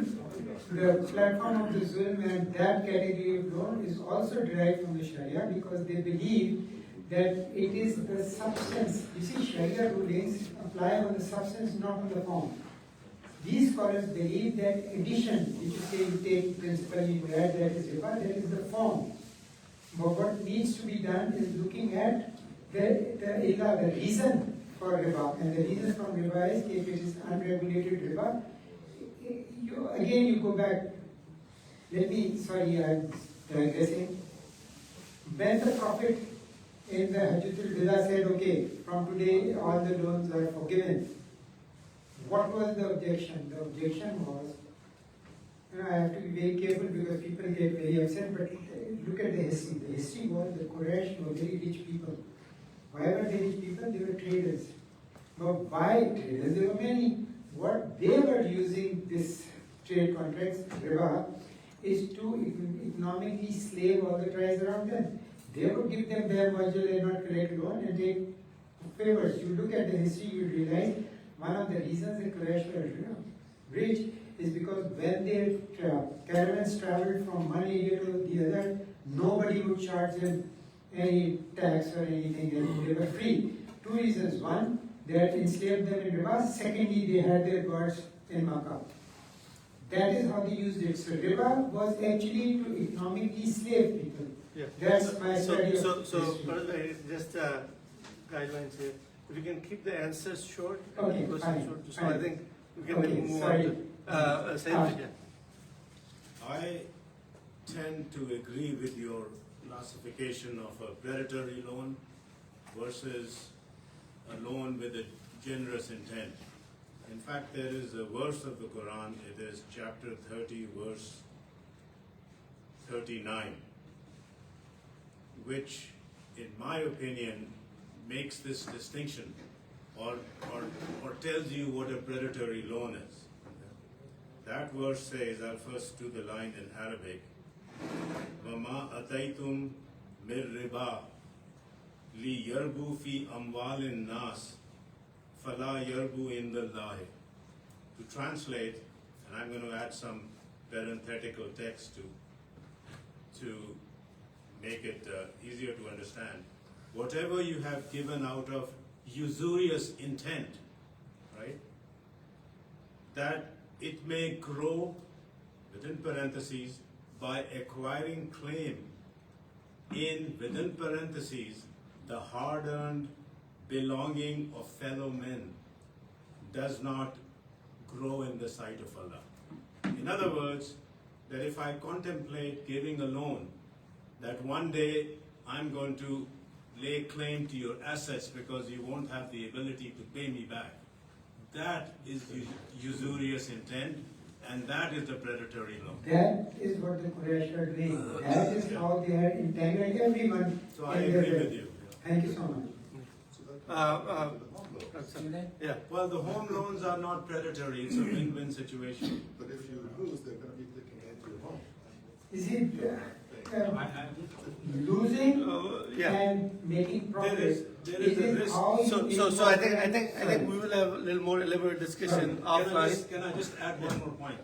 the platform of the zulm and that category of loan is also derived from the Sharia because they believe that it is the substance. You see, Sharia rulings apply on the substance, not on the form. These scholars believe that addition, which you say you take principle, you add, that is riba, that is the form. But what needs to be done is looking at the reason for riba. And the reason from riba is if it is unregulated riba, you go back. Sorry, I'm digressing. When the Prophet in the Hajjatul Wada said, okay, from today all the loans are forgiven, what was the objection? The objection was, I have to be very careful because people get very upset, but look at the history. The history was the Quraysh were very rich people. Why were they rich people? They were traders. But why traders? There were many. What they were using this trade contracts, riba, is to economically slave all the tribes around them. They would give them their margin and not collect loan and take favors. You look at the history, you realize one of the reasons the Quraysh were rich is because when their caravans traveled from one area to the other, nobody would charge them any tax or anything, and they were free. 2 reasons. One, they had enslaved them in riba. Secondly, they had their gods in Makkah. That is how they used it. So riba was actually to economically slave people. Yeah. That's my study of So, just guidelines here. If you can keep the answers short, Okay, questions fine, short, so fine. I think we can Okay, move sorry. on to Said. I tend to agree with your classification of a predatory loan versus a loan with a generous intent. In fact, there is a verse of the Quran, it is chapter 30, verse 39, which, in my opinion, makes this distinction or tells you what a predatory loan is. That verse says, I'll first do the line in Arabic, وَمَا أَتَيْتُمْ مِنْ رِبَا لِيَرْبُوا فِي أَمْوَالِ النَّاسِ فَلَا يَرْبُوا إِنْدَ اللَّهِ. To translate, and I'm going to add some parenthetical text to make it easier to understand. Whatever you have given out of usurious intent, right, that it may grow, within parentheses, by acquiring claim in, within parentheses, the hard-earned belonging of fellow men does not grow in the sight of Allah. In other words, that if I contemplate giving a loan, that one day I'm going to lay claim to your assets because you won't have the ability to pay me back, that is usurious intent, and that is the predatory loan. That is what the Quraysh are doing. That is how they are entangling everyone. So I in their agree web. with you. Thank you so much. Yeah. Well, the home loans are not predatory, it's a win-win situation. But if you lose, they're gonna be looking at your home. Is it losing Yeah. and making profit? There is a risk. How you So I think we will have a little more elaborate discussion offline. Can I just add one more point?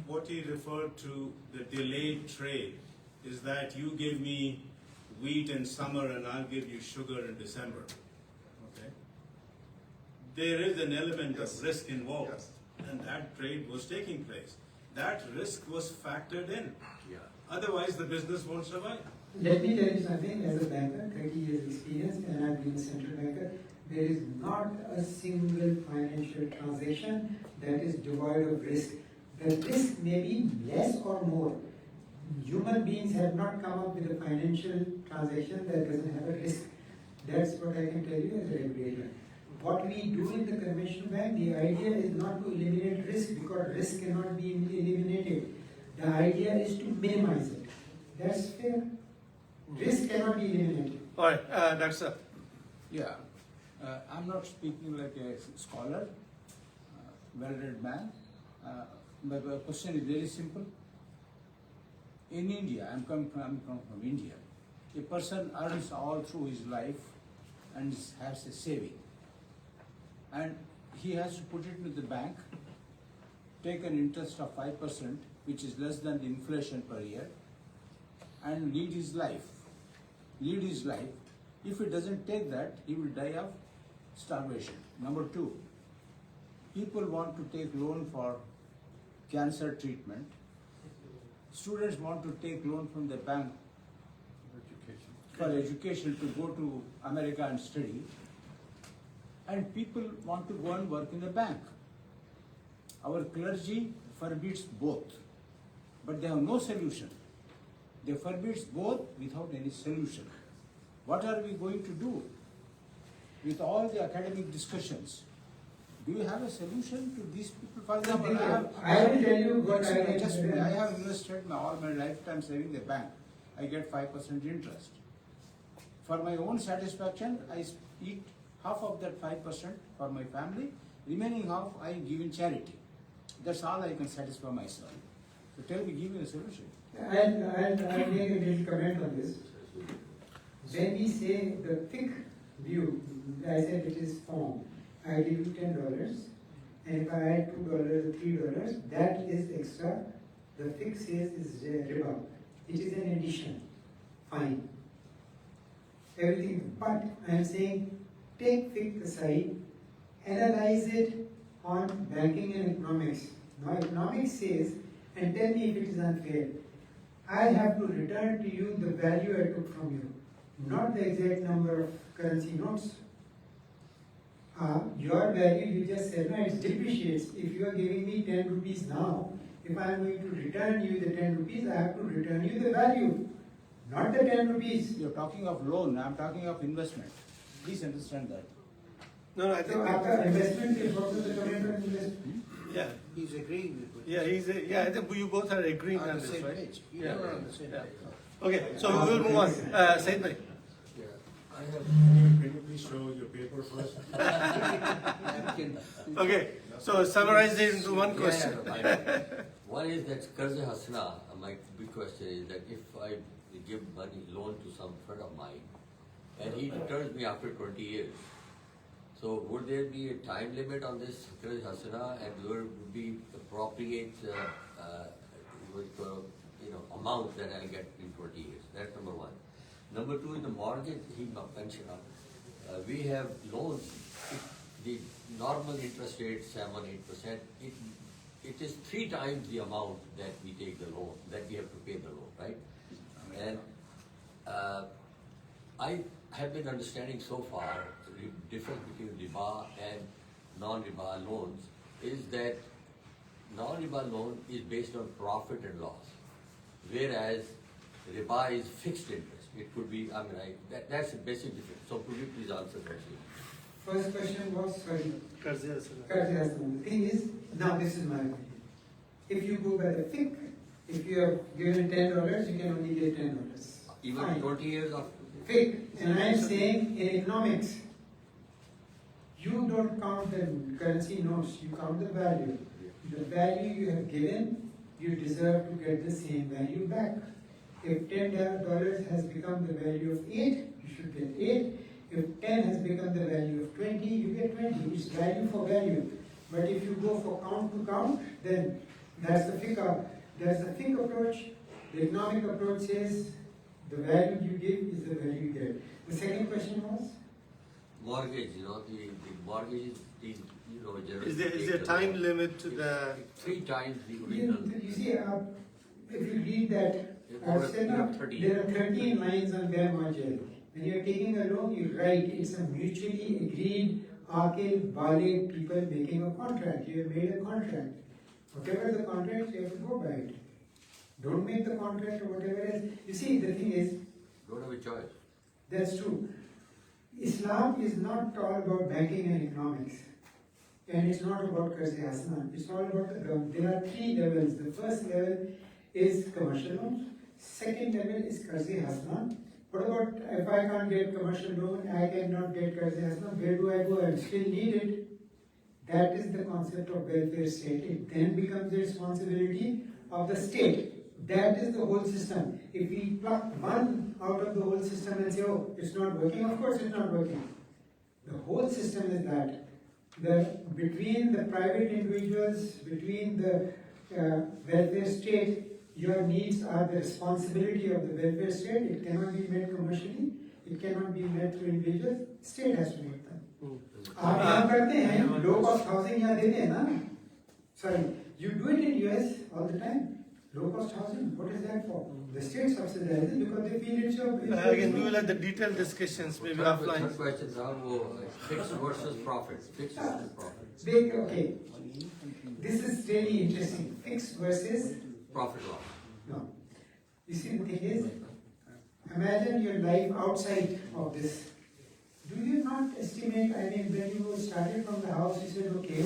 What he referred to, the delayed trade, is that you give me wheat in summer and I'll give you sugar in December. Okay? There is an element Yes. of risk involved, Yes. and that trade was taking place. That risk was factored in. Otherwise, the business won't survive. Let me tell you something, as a banker, 30 years experience, and I've been a central banker, there is not a single financial transaction that is devoid of risk. The risk may be less or more. Human beings have not come up with a financial transaction that doesn't have a risk. That's what I can tell you as a regulator. What we do in the conventional bank, the idea is not to eliminate risk, because risk cannot be eliminated. The idea is to minimize it. That's fair. Risk cannot be eliminated. All right, Dr. Sir. Yeah, I'm not speaking like a scholar, well-read man. My question is very simple. In India, I'm coming from India. A person earns all through his life and has a saving, and he has to put it into the bank, take an interest of 5%, which is less than the inflation per year, and lead his life. If he doesn't take that, he will die of starvation. Number two, people want to take loan for cancer treatment. Students want to take loan from the bank for education to go to America and study. And people want to go and work in the bank. Our clergy forbids both, but they have no solution. They forbids both without any solution. What are we going to do with all the academic discussions? Do you have a solution to these people? For example, I will tell you what I I have invested all my lifetime saving in the bank. I get 5% interest. For my own satisfaction, I eat half of that 5% for my family. Remaining half I give in charity. That's all I can satisfy myself. So tell me, give me a solution. I'll make a little comment on this. When we say the thick view, I said it is form. I give you $10, and if I add $2 or $3, that is extra. The thick says is Riba. It is an addition. Fine. Everything, but I am saying take fiqh aside, analyze it on banking and economics. Now economics says, and tell me if it is unfair, I have to return to you the value I took from you, not the exact number of currency notes. Your value, you just said, no, it depreciates. If you are giving me 10 rupees now, if I am going to return you the 10 rupees, I have to return you the value, not the 10 rupees. You're talking of loan, I'm talking of investment. Please understand that. No, I So think after investment, is also the comment on investment. yeah, He's agreeing with what yeah, I think you both are agreeing on on the this, same right? page. You Yeah. are on the same Yeah. page. Okay, so we will move on. Said bhai. Can you please show your paper first? Napkin. Okay, so summarize it into one question. One is that Qarz Hasna, my big question is that if I give money, loan to some friend of mine, and he returns me after 20 years, so would there be a time limit on this Qarz Hasna, and would be appropriate amount that I'll get in 20 years? That's number one. Number two is the mortgage he mentioned. We have loans. The normal interest rate 7-8%. It is 3 times the amount that we take the loan, that we have to pay the loan, right? And have been understanding so far the difference between riba and non-riba loans is that non-riba loan is based on profit and loss, whereas riba is fixed interest. It could be, that's the basic difference. So could you please answer that? First question was, sorry. Qarze Hasana. Qarze Hasana. The thing is, now this is my opinion. If you go by the FIC, if you are given $10, you can only get $10. Even Fine. 20 years after? FIC, and I am saying in economics, you don't count the currency notes, you count the value. The value you have given, you deserve to get the same value back. If $10 has become the value of 8, you should get 8. If 10 has become the value of 20, you get 20. It's value for value. But if you go for count to count, then that's the FIC. That's the FIC approach. The economic approach says the value you give is the value you get. The second question was? Mortgage, the mortgage is, generally. Is there a time limit to the? 3 times the original. You see, if you read that, I've said You have 13. there are 13 lines on bare margin. When you're taking a loan, you write it's a mutually agreed, akil, baligh people making a contract. You have made a contract. Whatever the contract, you have to go by it. Don't make the contract or whatever else. You see, the thing is, Don't have a choice. that's true. Islam is not all about banking and economics. And it's not about Qarze Hasana. It's all about the government. There are 3 levels. The first level is commercial loans. Second level is Qarze Hasana. What about if I can't get commercial loan, I cannot get Qarze Hasana, where do I go? I still need it. That is the concept of welfare state. It then becomes the responsibility of the state. That is the whole system. If we pluck one out of the whole system and say, oh, it's not working, of course it's not working. The whole system is that. Between the private individuals, between the welfare state, your needs are the responsibility of the welfare state. It cannot be met commercially. It cannot be met through individuals. State has to make them. आप यहाँ करते हैं, low cost housing यहाँ देते हैं ना? Sorry, you do it in US all the time. Low cost housing, what is that for? The state subsidizes because they feel it's your. Again, we will have the detailed discussions maybe offline. Third question is fixed versus profit. Fixed versus profit. Okay, this is really interesting. Fixed versus Profit loss. no. You see, the thing is, imagine your life outside of this. Do you not estimate, when you started from the house, you said, okay,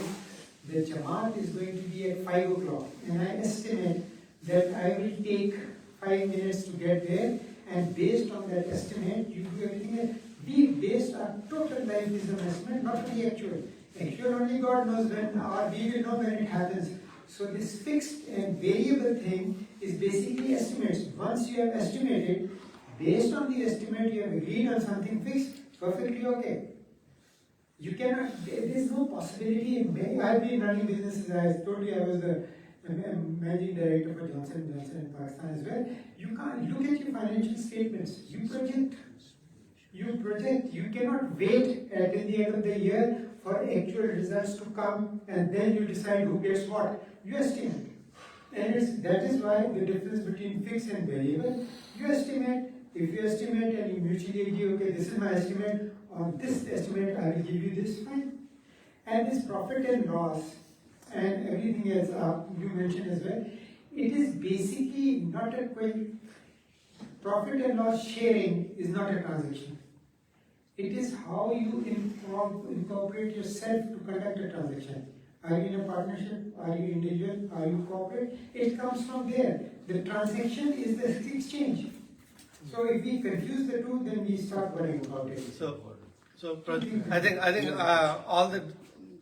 the Jamaat is going to be at 5 o'clock, and I estimate that I will take 5 minutes to get there, and based on that estimate, you do everything else. We based our total life is an estimate, not the actual. Actual only God knows when, or we will know when it happens. So this fixed and variable thing is basically estimates. Once you have estimated, based on the estimate you have agreed on something fixed, perfectly okay. You cannot, there is no possibility. I've been running businesses, I told you I was the managing director for Johnson & Johnson in Pakistan as well. You can't look at your financial statements. You project. You cannot wait at the end of the year for actual results to come and then you decide who gets what. You estimate. And that is why the difference between fixed and variable, you estimate. If you estimate and you mutually agree, okay, this is my estimate, on this estimate I will give you this, fine. And this profit and loss and everything else you mentioned as well, it is basically not a quick, profit and loss sharing is not a transaction. It is how you incorporate yourself to conduct a transaction. Are you in a partnership? Are you individual? Are you corporate? It comes from there. The transaction is the exchange. So if we confuse the two, then we start worrying about it. I think all the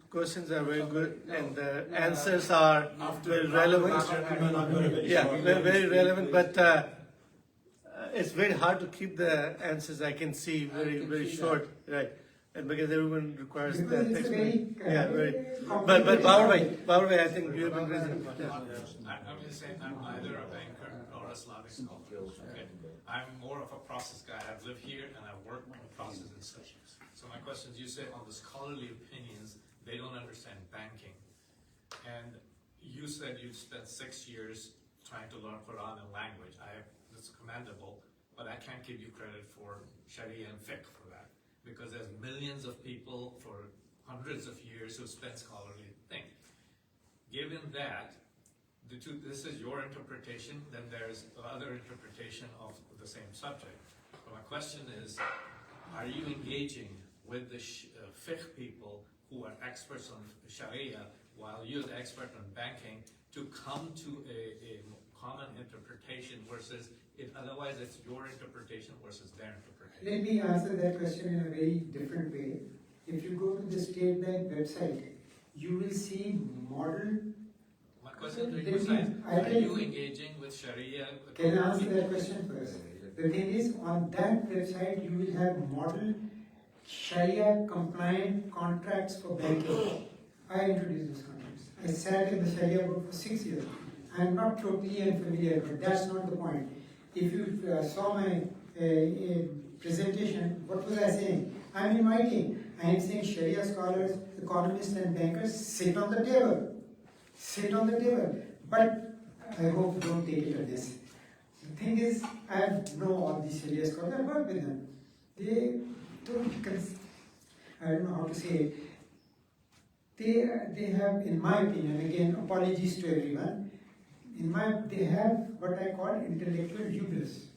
questions are very good and the answers are very relevant. Yeah, very relevant, but it's very hard to keep the answers, I can see, very short, right? And because everyone requires that explanation. Yeah, very. But Bauer, I think you have been raising. I'm going to say I'm neither a banker or a Islamic scholar. Okay? I'm more of a process guy. I've lived here and I've worked on the process and such. So my question is, you say on the scholarly opinions, they don't understand banking. And you said you've spent 6 years trying to learn Quran and language. That's commendable. but I can't give you credit for Sharia and fiqh for that, because there's millions of people for hundreds of years who spent scholarly thing. Given that, this is your interpretation, then there's other interpretation of the same subject. But my question is, are you engaging with the fiqh people who are experts on Sharia, while you're the expert on banking, to come to a common interpretation versus otherwise it's your interpretation versus their interpretation? Let me answer that question in a very different way. If you go to the State Bank website, you will see model. My question is, are you engaging with Sharia? Can I answer that question first? The thing is, on that website, you will have model Sharia compliant contracts for banking. I introduced those contracts. I sat in the Sharia board for 6 years. I am not totally unfamiliar, but that's not the point. If you saw my presentation, what was I saying? I am inviting. I am saying Sharia scholars, economists and bankers sit on the table. Sit on the table. But I hope don't take it amiss. The thing is, I know all these Sharia scholars, I work with them. They don't, I don't know how to say it. They have, in my opinion, again, apologies to everyone, they have what I call intellectual hubris.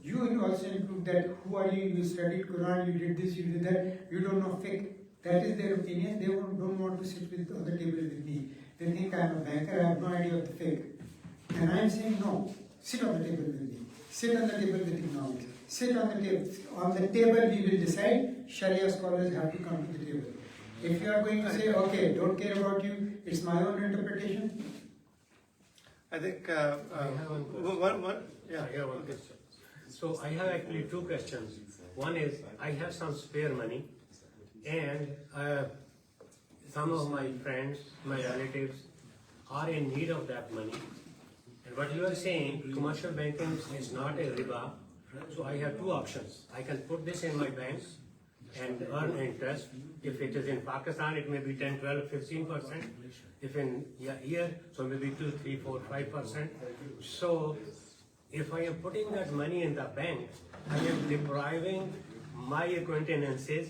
You will also include that, who are you, you studied Quran, you did this, you did that, you don't know fiqh. That is their opinion, they don't want to sit on the table with me. They think I am a banker, I have no idea of the fiqh. And I am saying, no, sit on the table with me. Sit on the table with economics. Sit on the table. On the table we will decide, Sharia scholars have to come to the table. If you are going to say, okay, don't care about you, it's my own interpretation. I think I have one question. So I have actually two questions. One is, I have some spare money, and some of my friends, my relatives, are in need of that money. And what you are saying, commercial banking is not a riba. So I have two options. I can put this in my bank and earn interest. If it is in Pakistan, it may be 10, 12, 15%. If in here, so maybe 2, 3, 4, 5%. So if I am putting that money in the bank, I am depriving my acquaintances.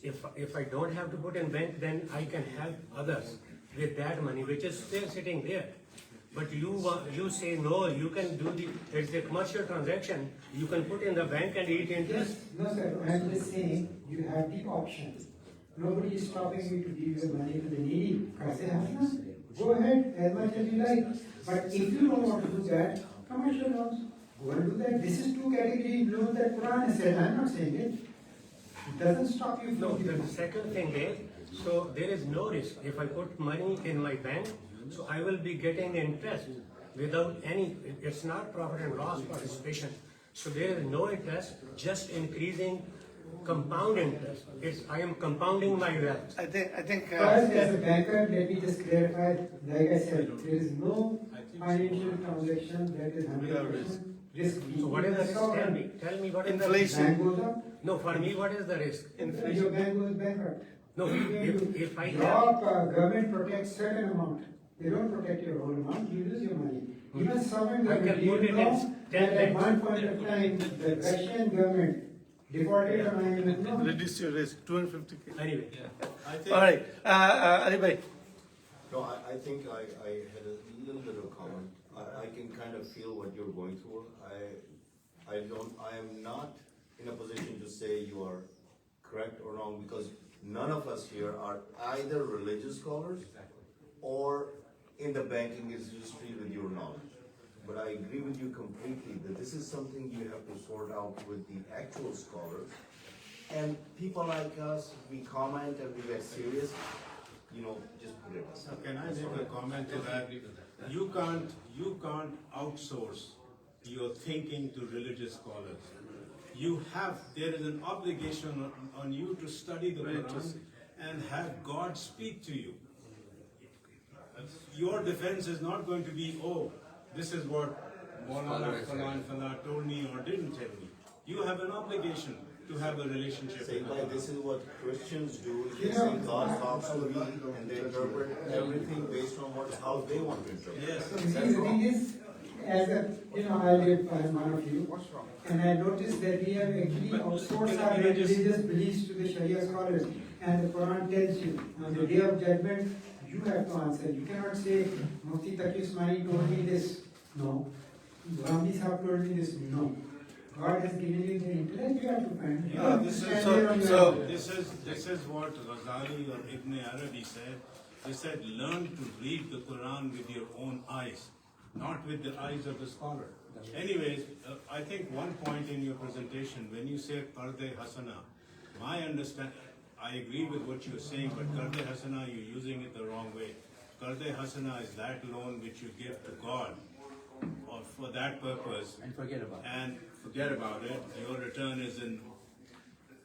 If I don't have to put in bank, then I can help others with that money, which is still sitting there. But you say no, you can do it's a commercial transaction, you can put in the bank and eat interest. No sir, I am just saying, you have the option. Nobody is stopping you to give your money to the needy. Go ahead, as much as you like. But if you don't want to do that, commercial loans, go and do that. This is two category loans that Quran has said. I am not saying it. It doesn't stop you from No, the second thing is, so there is no risk. If I put money in my bank, so I will be getting interest without any, it's not profit and loss participation. So there is no interest, just increasing compound interest. I am compounding my wealth. I think First, as a banker, let me just clarify, like I said, there is no financial transaction that is 100% risk. So what is the risk? Tell me what is the inflation. Bank goes up, No, for me, what is the risk? your bank goes bankrupt. No, if I have, Government protects certain amount. They don't protect your whole amount, you lose your money. Even sovereign I can government, put you it know in that 10 at lakhs. one point of time, the Russian government defaulted on IMF loan. Reduce your risk, 250K. anyway. I think, All right, Ali bhai. No, I think I had a little bit of comment. I can kind of feel what you're going through. I am not in a position to say you are correct or wrong, because none of us here are either religious scholars or in the banking industry with your knowledge. But I agree with you completely that this is something you have to sort out with the actual scholars. And people like us, we comment and we get serious, just put it aside. can I make a comment to that? You can't outsource your thinking to religious scholars. There is an obligation on you to study the Quran and have God speak to you. Your defense is not going to be, oh, this is what Maulana Falan told me or didn't tell me. You have an obligation to have a relationship Say with like Allah. this is what Christians do. They say God talks to me and they interpret everything based on how they want to interpret. Yes. So the thing is, as a, I live as one of you, and I noticed that we have actually outsourced our religious beliefs to the Sharia scholars, and the Quran tells you, on the day of judgment, you have to answer. You cannot say, Mufti Taqi Usmani told me this. No. Gandhi Sahib told me this. No. God has given you the intellect, you have to find. This is what Ghazali or Ibn Arabi said. They said, learn to read the Quran with your own eyes, not with the eyes of the scholar. Anyways, I think one point in your presentation, when you say Qarde Hasana, my understanding, I agree with what you're saying, but Qarde Hasana, you're using it the wrong way. Qarde Hasana is that loan which you give to God, or for that purpose. And forget about it. And forget about it. Your return is in.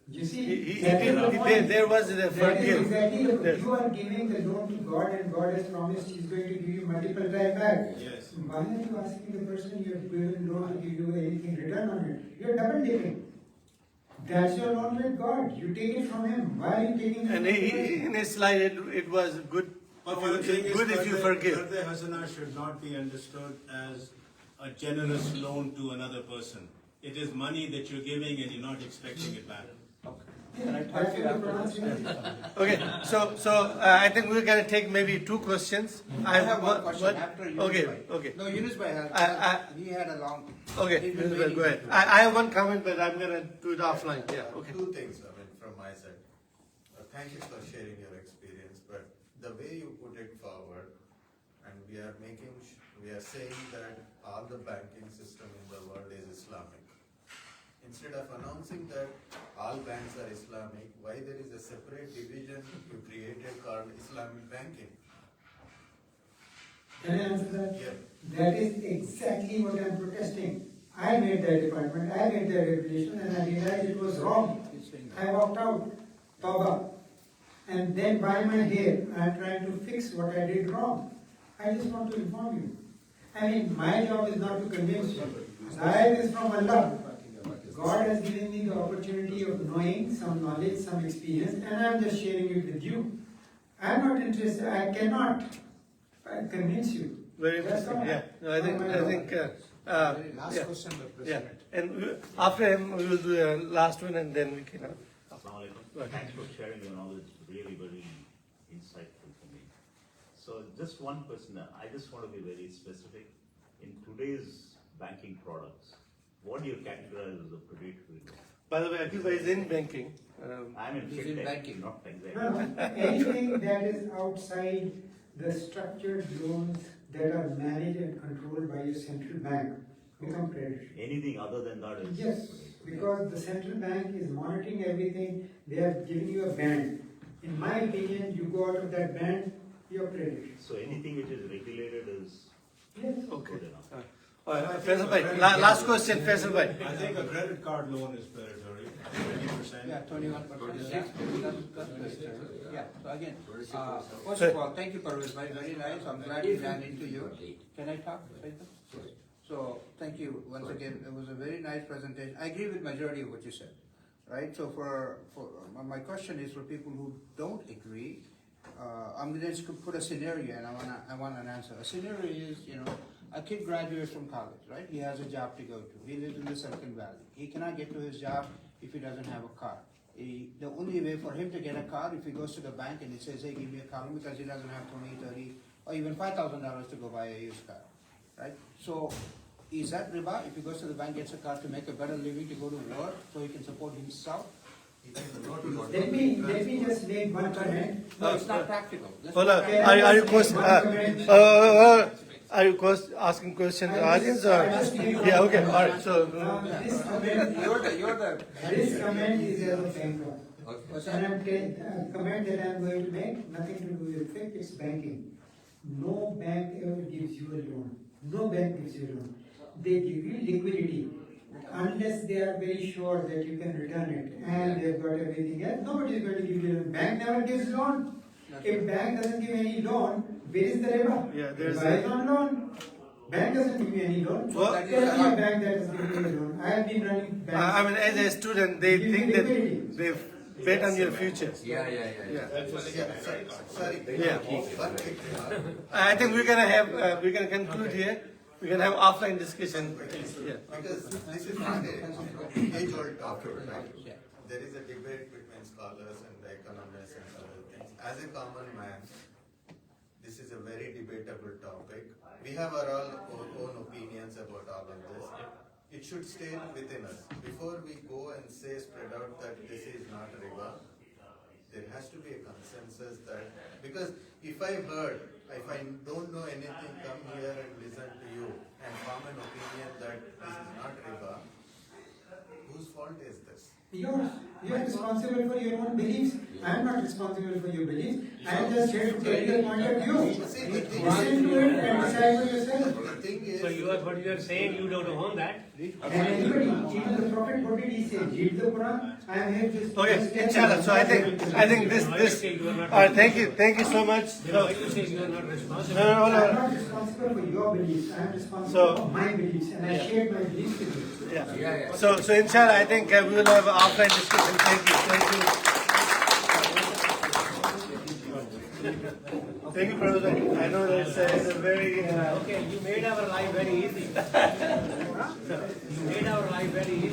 You see, there was a forgive. Exactly, you are giving the loan to God, and God has promised He's going to give you multiple times back. Yes. Why are you asking the person you have given loan to give you anything return on it? You are double dipping. That's your loan with God. You take it from Him. Why are you taking it? And in his slide, it was good. But the thing is, good if you forgive. Qarde Hasana should not be understood as a generous loan to another person. It is money that you're giving and you're not expecting it back. Can I talk to you after? Okay, so I think we're going to take maybe 2 questions. I have one question after Yunus Okay, Bhai. okay. No, Yunus Bhai he had a long. Okay, go ahead. I have one comment, but I'm going to do it offline. Yeah, okay. Two things, from my side. Thank you for sharing your experience, but the way you put it forward, and we are saying that all the banking system in the world is Islamic. Instead of announcing that all banks are Islamic, why there is a separate division you created called Islamic banking? Can I answer that? Yeah. That is exactly what I'm protesting. I made that department, I made that regulation, and I realized it was wrong. I walked out, Tawbah. And then by my hair, I'm trying to fix what I did wrong. I just want to inform you. I mean, my job is not to convince you. Guide is from Allah. God has given me the opportunity of knowing some knowledge, some experience, and I'm just sharing it with you. I'm not interested, I cannot convince you. Very interesting, yeah. No, I think Last question, the President. Yeah, and after him, we will do a last one and then we can. Assalamu alaikum. Thanks for sharing your knowledge, really very insightful for me. So just one question, I just want to be very specific. In today's banking products, what do you categorize as a predatory loan? By the way, Akil Bhai is in banking. I'm in He's in fintech, banking. not exactly. No, anything that is outside the structured loans that are managed and controlled by a central bank become predatory. Anything other than that is. Yes, because the central bank is monitoring everything, they are giving you a band. In my opinion, you go out of that band, you're predatory. So anything which is regulated is Yes. Okay. good enough. Faisal Bhai, last question, Faisal Bhai. I think a credit card loan is predatory, 20%. Yeah, 21%. Yeah, yeah. So again, first of all, thank you, Pervez Bhai. Very nice. I'm glad we ran into you. Can I talk? So thank you once again. It was a very nice presentation. I agree with majority of what you said, right? So for my question is for people who don't agree. I'm going to put a scenario, and I want an answer. A scenario is, a kid graduates from college, right? He has a job to go to. He lives in the Silicon Valley. He cannot get to his job if he doesn't have a car. The only way for him to get a car, if he goes to the bank and he says, hey, give me a car, because he doesn't have 20, 30, or even $5,000 to go buy a used car, right? So is that riba? If he goes to the bank, gets a car to make a better living, to go to work, so he can support himself? Let me just make one comment. No, it's not practical. Hold on. Are you asking question to the audience or? Yeah, okay, all right. So This comment, This comment is as a banker. And comment that I'm going to make, nothing to do with FIC, it's banking. No bank ever gives you a loan. No bank gives you a loan. They give you liquidity. Unless they are very sure that you can return it and they've got everything else, nobody is going to give you a loan. Bank never gives loan. If bank doesn't give any loan, where is the riba? Yeah, there's Riba is not loan. Bank doesn't give you any loan. Well, Tell me a bank that doesn't give you a loan. I have been running banks. I mean, as a student, they Give think me that liquidity. they bet on your future. Yeah. Yeah. I think we're gonna conclude here. We can have offline discussion. Yeah. Because this is not a age-old topic, right? There is a debate between scholars and the economists and other things. As a common man, this is a very debatable topic. We have our own opinions about all of this. It should stay within us. Before we go and say, spread out that this is not riba, there has to be a consensus that, because if I don't know anything, come here and listen to you and form an opinion that this is not riba, whose fault is this? Yours. You are responsible for your own beliefs. I am not responsible for your beliefs. I am just here to get your point of view. Listen to it and decide for yourself. So what you are saying, you don't own that? And anybody, even the Prophet, what did he say? Read the Quran. I am here just. Okay, inshallah. So I think this. All right, thank you so much. Why you say you are not responsible? No. I am not responsible for your beliefs. I am responsible for my beliefs, and I share my beliefs with you. Yeah. So inshallah, I think we will have an offline discussion. Thank you. Thank you, Pervez. I know that it's a very. Okay, you made our life very easy. You made our life very easy.